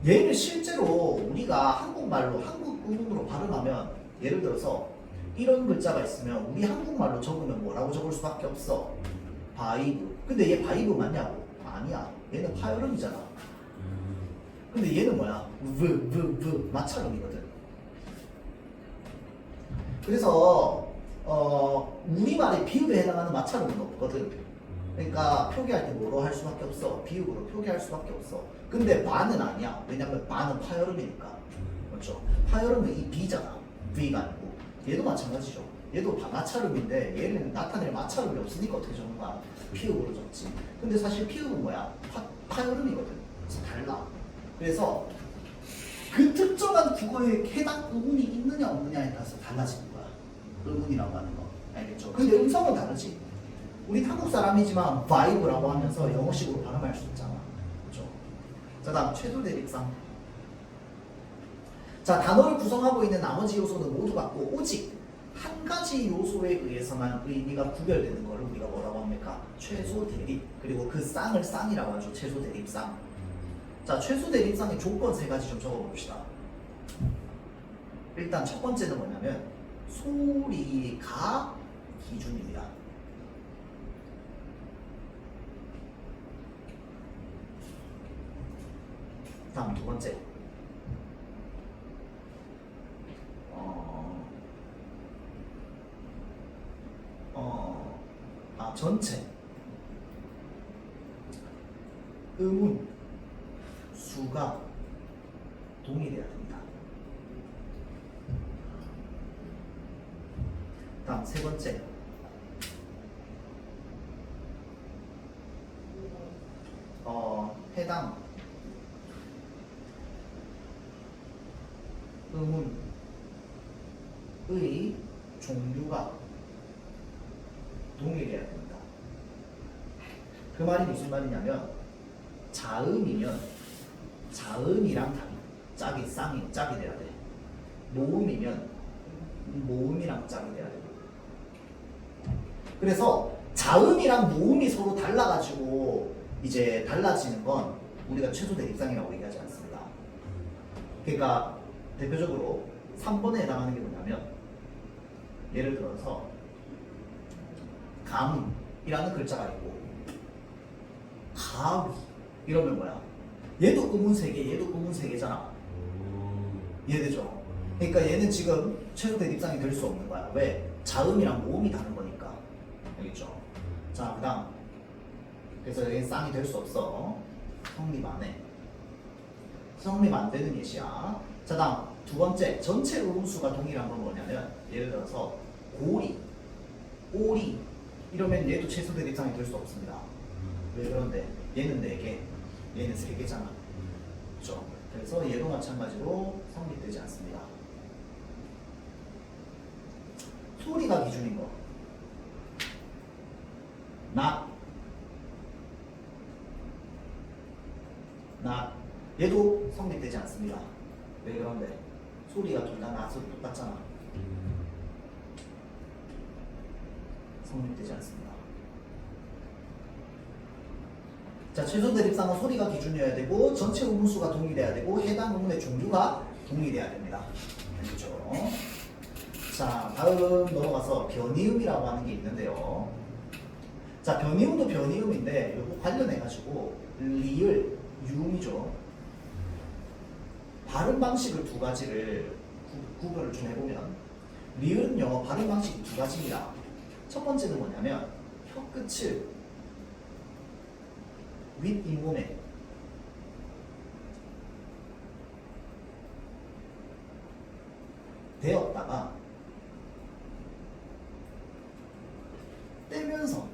얘를 실제로 우리가 한국말로 한국 음운으로 발음하면 예를 들어서 이런 글자가 있으면 우리 한국말로 적으면 뭐라고 적을 수밖에 없어? 바이브. 근데 얘 바이브 맞냐고? 아니야. 얘는 파열음이잖아. 근데 얘는 뭐야? 마찰음이거든. 그래서 우리말의 비읍에 해당하는 마찰음은 없거든. 그러니까 표기할 때 뭐로 할 수밖에 없어? 비읍으로 표기할 수밖에 없어. 근데 마는 아니야. 왜냐면 마는 파열음이니까. 그렇죠? 파열음은 이 비잖아. V가 아니고. 얘도 마찬가지죠. 얘도 마찰음인데 얘는 나타낼 마찰음이 없으니까 어떻게 적는 거야? 피읍으로 적지. 근데 사실 피읍은 뭐야? 파열음이거든. 그래서 달라. 그래서 그 특정한 국어에 해당 음운이 있느냐 없느냐에 따라서 달라지는 거야. 음운이라고 하는 거. 알겠죠? 근데 음성은 다르지. 우리 한국 사람이지만 바이브라고 하면서 영어식으로 발음할 수 있잖아. 그렇죠? 자, 다음 최소 대립상. 자, 단어를 구성하고 있는 나머지 요소는 모두 같고 오직 한 가지 요소에 의해서만 의미가 구별되는 것을 우리가 뭐라고 합니까? 최소 대립. 그리고 그 쌍을 쌍이라고 하죠. 최소 대립상. 자, 최소 대립상의 조건 세 가지 좀 적어봅시다. 일단 첫 번째는 뭐냐면 소리가 기준입니다. 다음 두 번째. 전체 음운 수가 동일해야 됩니다. 다음 세 번째. 해당 음운의 종류가 동일해야 됩니다. 그 말이 무슨 말이냐면 자음이면 자음이랑 짝이 쌍이 짝이 돼야 돼. 모음이면 모음이랑 짝이 돼야 돼. 그래서 자음이랑 모음이 서로 달라가지고 이제 달라지는 건 우리가 최소 대립상이라고 얘기하지 않습니다. 그러니까 대표적으로 3번에 해당하는 게 뭐냐면 예를 들어서 감이라는 글자가 있고 가위 이러면 뭐야? 얘도 음운 세 개, 얘도 음운 세 개잖아. 이해되죠? 그러니까 얘는 지금 최소 대립상이 될 수 없는 거야. 왜? 자음이랑 모음이 다른 거니까. 알겠죠? 자, 그 다음. 그래서 여기 쌍이 될 수 없어. 성립 안 해. 성립 안 되는 예시야. 자, 다음. 두 번째. 전체 음수가 동일한 건 뭐냐면, 예를 들어서, 고리, 오리. 이러면 얘도 최소 대립상이 될 수 없습니다. 왜 그런데? 얘는 4개, 얘는 3개잖아. 그렇죠? 그래서 얘도 마찬가지로 성립되지 않습니다. 소리가 기준인 거. 나 얘도 성립되지 않습니다. 왜 그런데? 소리가 둘 다 나서 똑같잖아. 성립되지 않습니다. 자, 최소 대립상은 소리가 기준이어야 되고 전체 음수가 동일해야 되고 해당 음문의 종류가 동일해야 됩니다. 알겠죠? 자, 다음 넘어가서 변이음이라고 하는 게 있는데요. 자, 변이음도 변이음인데 요거 관련해가지고 리을, 유음이죠. 발음 방식을 두 가지를 구별을 좀 해보면 리을은요 발음 방식이 두 가지입니다. 첫 번째는 뭐냐면 혀 끝을 윗 잇몸에 대었다가 떼면서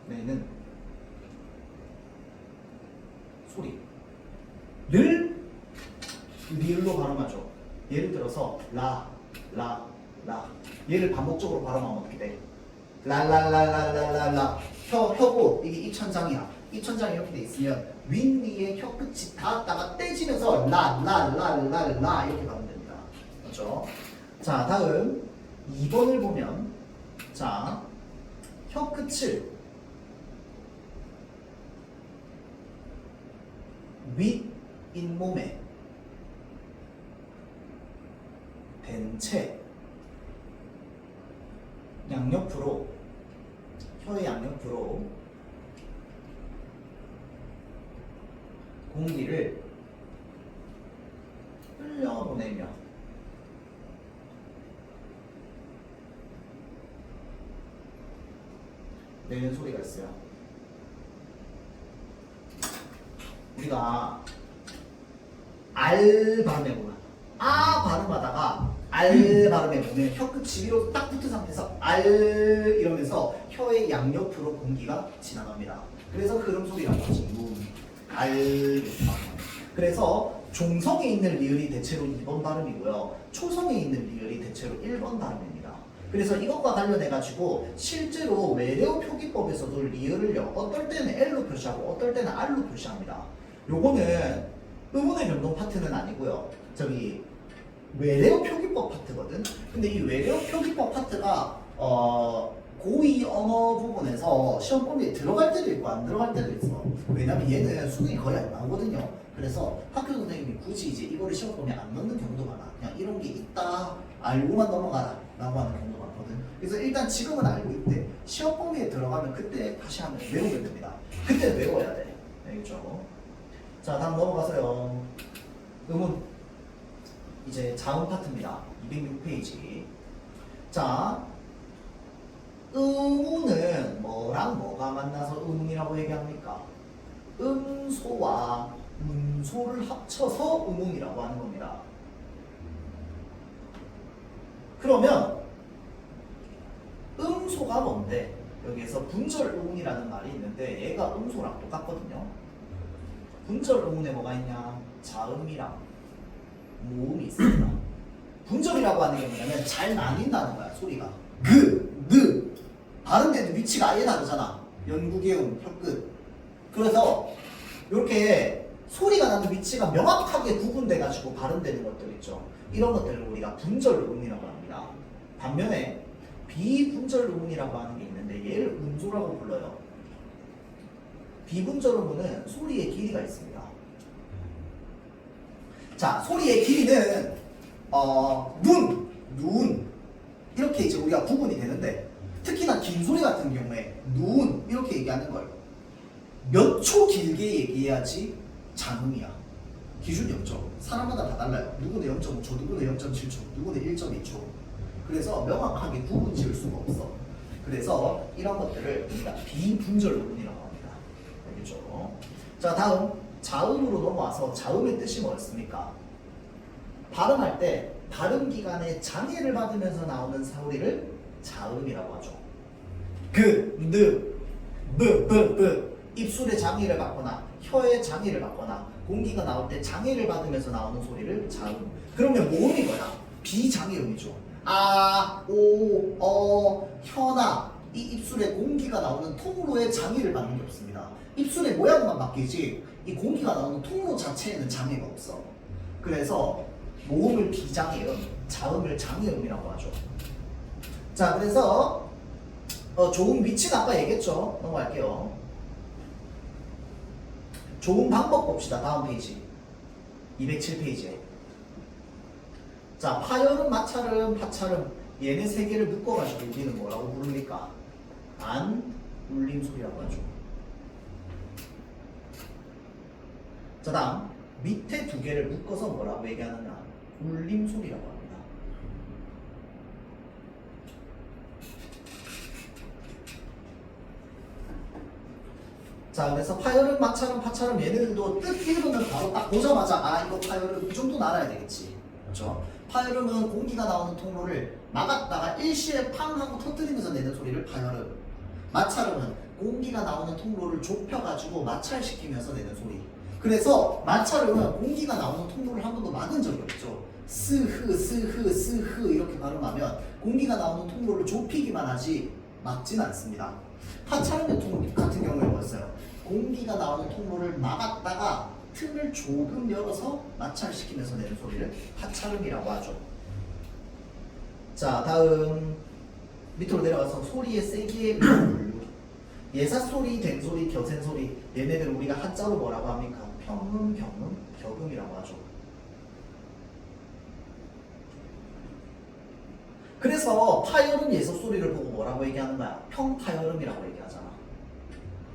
내는 소리를 리을로 발음하죠. 예를 들어서 라, 라, 라. 얘를 반복적으로 발음하면 어떻게 돼? 라라라라라라라. 혀고 이게 입천장이야. 입천장이 이렇게 돼 있으면 윗니의 혀 끝이 닿았다가 떼지면서 라라라라라 이렇게 가면 됩니다. 그렇죠? 자, 다음 2번을 보면 자, 혀 끝을 윗 잇몸에 댄 채 양옆으로 혀의 양옆으로 공기를 흘려보내며 내는 소리가 있어요. 우리가 알 발음해보면 아 발음하다가 알 발음해보면 혀 끝이 위로 딱 붙은 상태에서 알 이러면서 혀의 양옆으로 공기가 지나갑니다. 그래서 흐름 소리라고 하지. 알. 그래서 종성에 있는 리을이 대체로 2번 발음이고요. 초성에 있는 리을이 대체로 1번 발음입니다. 그래서 이것과 관련해가지고 실제로 외래어 표기법에서도 리을을요 어떨 때는 L로 표시하고 어떨 때는 R로 표시합니다. 요거는 의문의 변동 파트는 아니고요. 저기 외래어 표기법 파트거든. 근데 이 외래어 표기법 파트가 고2 언어 부분에서 시험 범위에 들어갈 때도 있고 안 들어갈 때도 있어. 왜냐면 얘는 수능이 거의 안 나오거든요. 그래서 학교 선생님이 굳이 이제 이거를 시험 범위에 안 넣는 경우도 많아. 그냥 이런 게 있다 알고만 넘어가라 라고 하는 경우도 많거든. 그래서 일단 지금은 알고 있대. 시험 범위에 들어가면 그때 다시 한번 외우면 됩니다. 그때 외워야 돼. 알겠죠? 자, 다음 넘어가서요. 음운 이제 자음 파트입니다. 206페이지. 자, 음운은 뭐랑 뭐가 만나서 음운이라고 얘기합니까? 음소와 음소를 합쳐서 음운이라고 하는 겁니다. 그러면 음소가 뭔데? 여기에서 분절 음운이라는 말이 있는데 얘가 음소랑 똑같거든요. 분절 음운에 뭐가 있냐? 자음이랑 모음이 있습니다. 분절이라고 하는 게 뭐냐면 잘 나뉜다는 거야. 소리가 느 발음되는 위치가 아예 다르잖아. 연구개음, 혀끝. 그래서 이렇게 소리가 나는 위치가 명확하게 구분돼가지고 발음되는 것들 있죠. 이런 것들을 우리가 분절 음운이라고 합니다. 반면에 비분절 음운이라고 하는 게 있는데 얘를 음소라고 불러요. 비분절 음운은 소리의 길이가 있습니다. 자, 소리의 길이는 눈 이렇게 이제 우리가 구분이 되는데 특히나 긴 소리 같은 경우에 눈 이렇게 얘기하는 걸 몇 초 길게 얘기해야지 장음이야. 기준이 없죠. 사람마다 다 달라요. 누구는 0.5초, 누구는 0.7초, 누구는 1.2초. 그래서 명확하게 구분 지을 수가 없어. 그래서 이런 것들을 우리가 비분절문이라고 합니다. 알겠죠? 자, 다음 자음으로 넘어와서 자음의 뜻이 뭐였습니까? 발음할 때 발음 기관에 장애를 받으면서 나오는 소리를 자음이라고 하죠. 입술에 장애를 받거나 혀에 장애를 받거나 공기가 나올 때 장애를 받으면서 나오는 소리를 자음. 그러면 모음이 뭐야? 비장애음이죠. 아, 오, 혀나 이 입술에 공기가 나오는 통로에 장애를 받는 게 없습니다. 입술의 모양만 바뀌지 이 공기가 나오는 통로 자체에는 장애가 없어. 그래서 모음을 비장애음, 자음을 장애음이라고 하죠. 자, 그래서 좋은 위치는 아까 얘기했죠. 넘어갈게요. 좋은 방법 봅시다. 다음 페이지 207페이지에. 자, 파열음, 마찰음, 파찰음 얘네 세 개를 묶어가지고 우리는 뭐라고 부릅니까? 안 울림소리라고 하죠. 자, 다음 밑에 두 개를 묶어서 뭐라고 얘기하느냐? 울림소리라고 합니다. 자, 그래서 파열음, 마찰음, 파찰음 얘네들도 뜻 읽으면 바로 딱 보자마자 아, 이거 파열음 이 정도는 알아야 되겠지. 그렇죠? 파열음은 공기가 나오는 통로를 막았다가 일시에 팡 하고 터뜨리면서 내는 소리를 파열음. 마찰음은 공기가 나오는 통로를 좁혀가지고 마찰시키면서 내는 소리. 그래서 마찰음은 공기가 나오는 통로를 한 번도 막은 적이 없죠. 스흐 스흐 스흐 이렇게 발음하면 공기가 나오는 통로를 좁히기만 하지 막진 않습니다. 파찰음 같은 경우에 뭐였어요? 공기가 나오는 통로를 막았다가 틈을 조금 열어서 마찰시키면서 내는 소리를 파찰음이라고 하죠. 자, 다음 밑으로 내려가서 소리의 세기의 분류. 예사소리, 된소리, 겨센소리 얘네들 우리가 한자로 뭐라고 합니까? 평음, 경음, 격음이라고 하죠. 그래서 파열음 예사소리를 보고 뭐라고 얘기하는 거야? 평파열음이라고 얘기하잖아.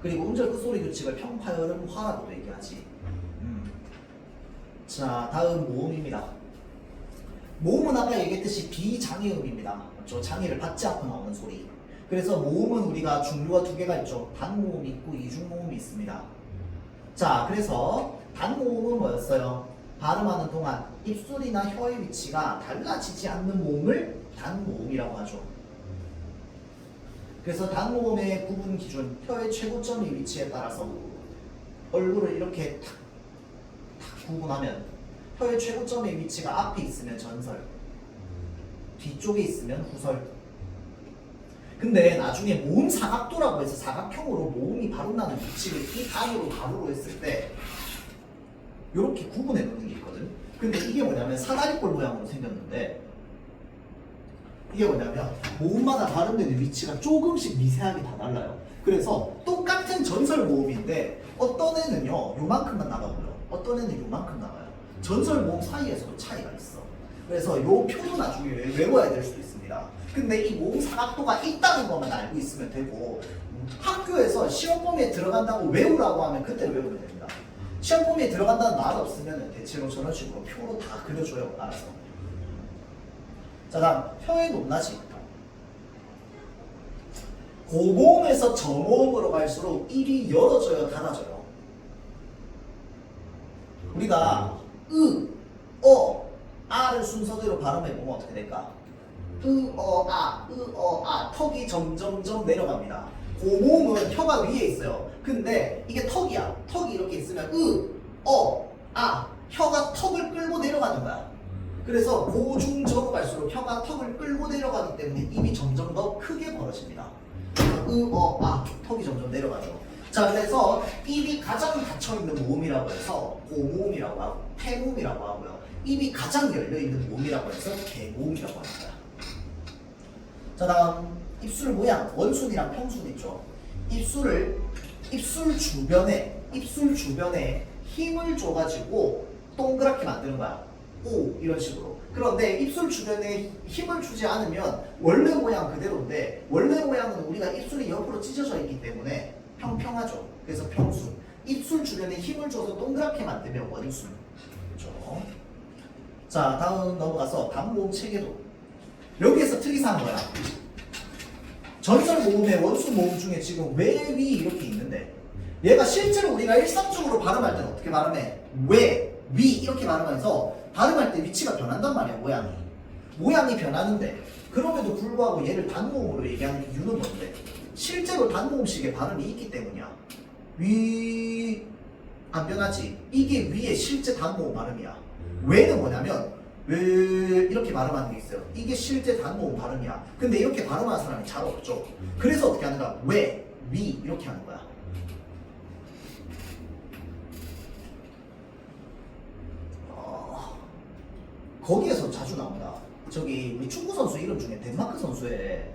그리고 음절 끝소리 규칙을 평파열음화라고도 얘기하지. 자, 다음 모음입니다. 모음은 아까 얘기했듯이 비장애음입니다. 그렇죠? 장애를 받지 않고 나오는 소리. 그래서 모음은 우리가 종류가 두 개가 있죠. 단모음이 있고 이중모음이 있습니다. 자, 그래서 단모음은 뭐였어요? 발음하는 동안 입술이나 혀의 위치가 달라지지 않는 모음을 단모음이라고 하죠. 그래서 단모음의 구분 기준, 혀의 최고점의 위치에 따라서 얼굴을 이렇게 탁 구분하면 혀의 최고점의 위치가 앞에 있으면 전설, 뒤쪽에 있으면 후설. 근데 나중에 모음 사각도라고 해서 사각형으로 모음이 바로 나는 위치를 이 단으로 가로로 했을 때 이렇게 구분해 놓는 게 있거든. 근데 이게 뭐냐면 사다리꼴 모양으로 생겼는데 이게 뭐냐면 모음마다 발음되는 위치가 조금씩 미세하게 다 달라요. 그래서 똑같은 전설 모음인데 어떤 애는요 요만큼만 나가고요, 어떤 애는 요만큼 나가요. 전설 모음 사이에서도 차이가 있어. 그래서 요 표도 나중에 외워야 될 수도 있습니다. 근데 이 모음 사각도가 있다는 것만 알고 있으면 되고, 학교에서 시험 범위에 들어간다고 외우라고 하면 그때 외우면 됩니다. 시험 범위에 들어간다는 말 없으면 대체로 저런 식으로 표로 다 그려줘요. 알아서. 자, 다음 혀의 높낮이. 고모음에서 저모음으로 갈수록 입이 열어져요, 닫아져요? 우리가 으, 아를 순서대로 발음해보면 어떻게 될까? 턱이 점점점 내려갑니다. 고모음은 혀가 위에 있어요. 근데 이게 턱이야. 턱이 이렇게 있으면 혀가 턱을 끌고 내려가는 거야. 그래서 고중저로 갈수록 혀가 턱을 끌고 내려가기 때문에 입이 점점 더 크게 벌어집니다. 턱이 점점 내려가죠. 자, 그래서 입이 가장 닫혀있는 모음이라고 해서 고모음이라고 하고 폐모음이라고 하고요. 입이 가장 열려있는 모음이라고 해서 개모음이라고 합니다. 자, 다음 입술 모양, 원순이랑 평순 있죠. 입술 주변에 힘을 줘가지고 동그랗게 만드는 거야. 오, 이런 식으로. 그런데 입술 주변에 힘을 주지 않으면 원래 모양 그대로인데, 원래 모양은 우리가 입술이 옆으로 찢어져 있기 때문에 평평하죠. 그래서 평순. 입술 주변에 힘을 줘서 동그랗게 만들면 원순. 그렇죠? 자, 다음 넘어가서 단모음 체계도. 여기에서 특이사항 뭐야? 전설 모음의 원수 모음 중에 지금 왜, 위 이렇게 있는데 얘가 실제로 우리가 일상적으로 발음할 때는 어떻게 발음해? 왜, 위 이렇게 발음하면서 발음할 때 위치가 변한단 말이야. 모양이 변하는데 그럼에도 불구하고 얘를 단모음으로 얘기하는 이유는 뭔데? 실제로 단모음식의 발음이 있기 때문이야. 위 안 변하지. 이게 위의 실제 단모음 발음이야. 왜는 뭐냐면 왜 이렇게 발음하는 게 있어요. 이게 실제 단모음 발음이야. 근데 이렇게 발음하는 사람이 잘 없죠. 그래서 어떻게 하는가? 왜, 위 이렇게 하는 거야. 거기에서 자주 나온다. 저기 우리 축구 선수 이름 중에 덴마크 선수의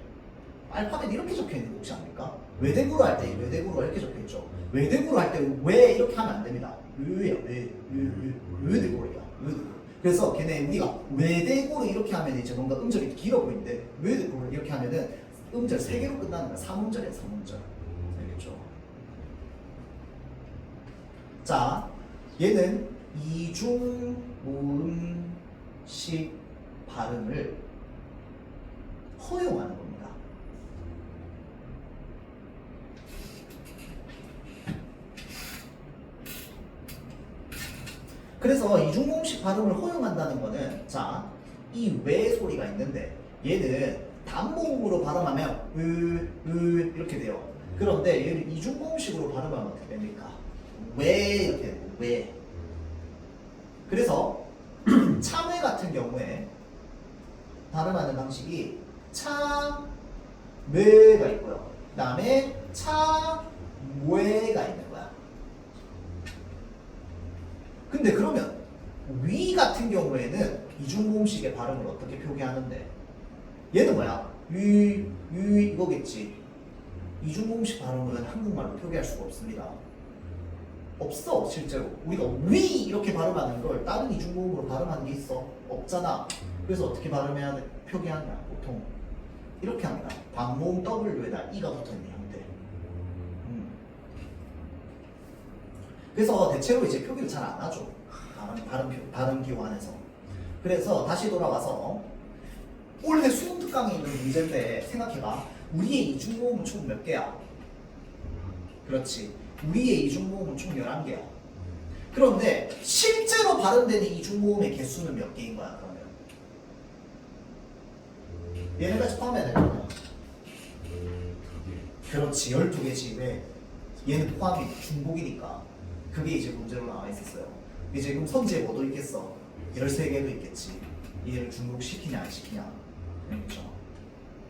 알파벳 이렇게 적혀 있는 거 혹시 압니까? 외대구로 할 때 외대구로 이렇게 적혀 있죠. 외대구로 할 때 왜 이렇게 하면 안 됩니다. 외야 외대구로야. 그래서 걔네 우리가 외대구로 이렇게 하면 이제 뭔가 음절이 길어 보이는데 외대구로 이렇게 하면은 음절 3개로 끝나는 거야. 3음절이야 3음절. 알겠죠? 자, 얘는 이중모음식 발음을 허용하는 겁니다. 그래서 이중모음식 발음을 허용한다는 거는 자, 이 왜 소리가 있는데 얘는 단모음으로 발음하면 이렇게 돼요. 그런데 얘를 이중모음식으로 발음하면 어떻게 됩니까? 왜 이렇게 되고 왜. 그래서 참외 같은 경우에 발음하는 방식이 차뇌가 있고요. 그 다음에 차뇌가 있는 거야. 근데 그러면 위 같은 경우에는 이중모음식의 발음을 어떻게 표기하는데 얘는 뭐야? 위 이거겠지. 이중모음식 발음은 한국말로 표기할 수가 없습니다. 없어 실제로. 우리가 위 이렇게 발음하는 걸 다른 이중모음으로 발음하는 게 있어? 없잖아. 그래서 어떻게 발음해야 돼? 표기하냐? 보통 이렇게 합니다. 반모음 W에다 E가 붙어있는 형태. 그래서 대체로 이제 표기를 잘 안 하죠. 발음 기호안에서. 그래서 다시 돌아와서 원래 수능 특강에 있는 문제인데 생각해봐. 우리의 이중모음은 총 몇 개야? 그렇지. 우리의 이중모음은 총 11개야. 그런데 실제로 발음되는 이중모음의 개수는 몇 개인 거야 그러면? 얘네까지 포함해야 되잖아. 그렇지. 12개지. 왜? 얘는 포함이 중복이니까. 그게 이제 문제로 나와 있었어요. 이제 그럼 선지에 뭐도 있겠어? 13개도 있겠지. 얘를 중복시키냐 안 시키냐. 그렇죠.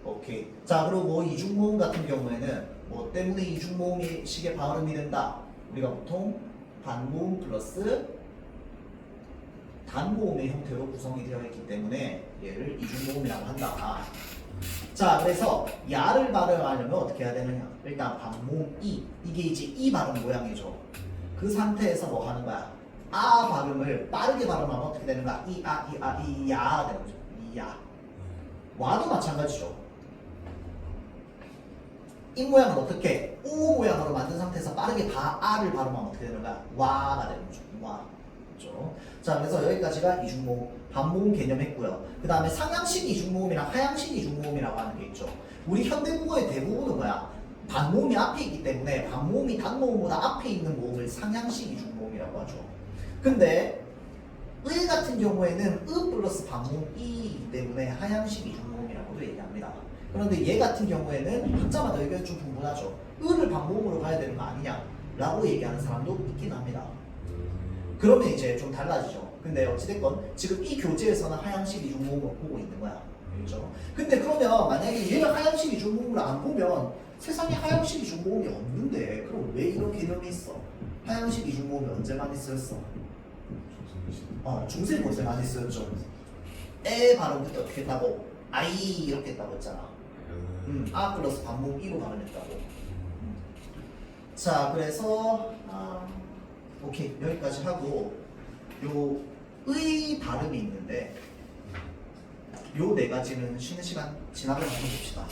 오케이. 자, 그리고 이중모음 같은 경우에는 뭐 때문에 이중모음이 식의 발음이 된다. 우리가 보통 반모음 플러스 단모음의 형태로 구성이 되어 있기 때문에 얘를 이중모음이라고 한다. 자, 그래서 야를 발음하려면 어떻게 해야 되느냐? 일단 반모음 이, 이게 이제 이 발음 모양이죠. 그 상태에서 뭐 하는 거야? 아 발음을 빠르게 발음하면 어떻게 되는가? 이, 아, 이, 아, 이, 야 되는 거죠. 이, 야. 와도 마찬가지죠. 이 모양은 어떻게? 오 모양으로 만든 상태에서 빠르게 아를 발음하면 어떻게 되는가? 와가 되는 거죠. 와. 그렇죠? 자, 그래서 여기까지가 이중모음, 반모음 개념했고요. 그 다음에 상향식 이중모음이랑 하향식 이중모음이라고 하는 게 있죠. 우리 현대국어의 대부분은 뭐야? 반모음이 앞에 있기 때문에 반모음이 단모음보다 앞에 있는 모음을 상향식 이중모음이라고 하죠. 근데 의 같은 경우에는 의 플러스 반모음 이이기 때문에 하향식 이중모음이라고도 얘기합니다. 그런데 얘 같은 경우에는 학자마다 의견이 좀 분분하죠. 의를 반모음으로 가야 되는 거 아니냐 라고 얘기하는 사람도 있긴 합니다. 그러면 이제 좀 달라지죠. 근데 어찌됐건 지금 이 교재에서는 하향식 이중모음을 보고 있는 거야. 그렇죠? 근데 그러면 만약에 얘를 하향식 이중모음을 안 보면 세상에 하향식 이중모음이 없는데 그럼 왜 이런 개념이 있어? 하향식 이중모음이 언제 많이 쓰였어? 중세부터 많이 쓰였죠. 에 발음 그때 어떻게 했다고? 아이 이렇게 했다고 했잖아. 아 플러스 반모음 이로 발음했다고. 자, 그래서 오케이 여기까지 하고 요 의 발음이 있는데 요 네 가지는 쉬는 시간 지나가면 한번 봅시다.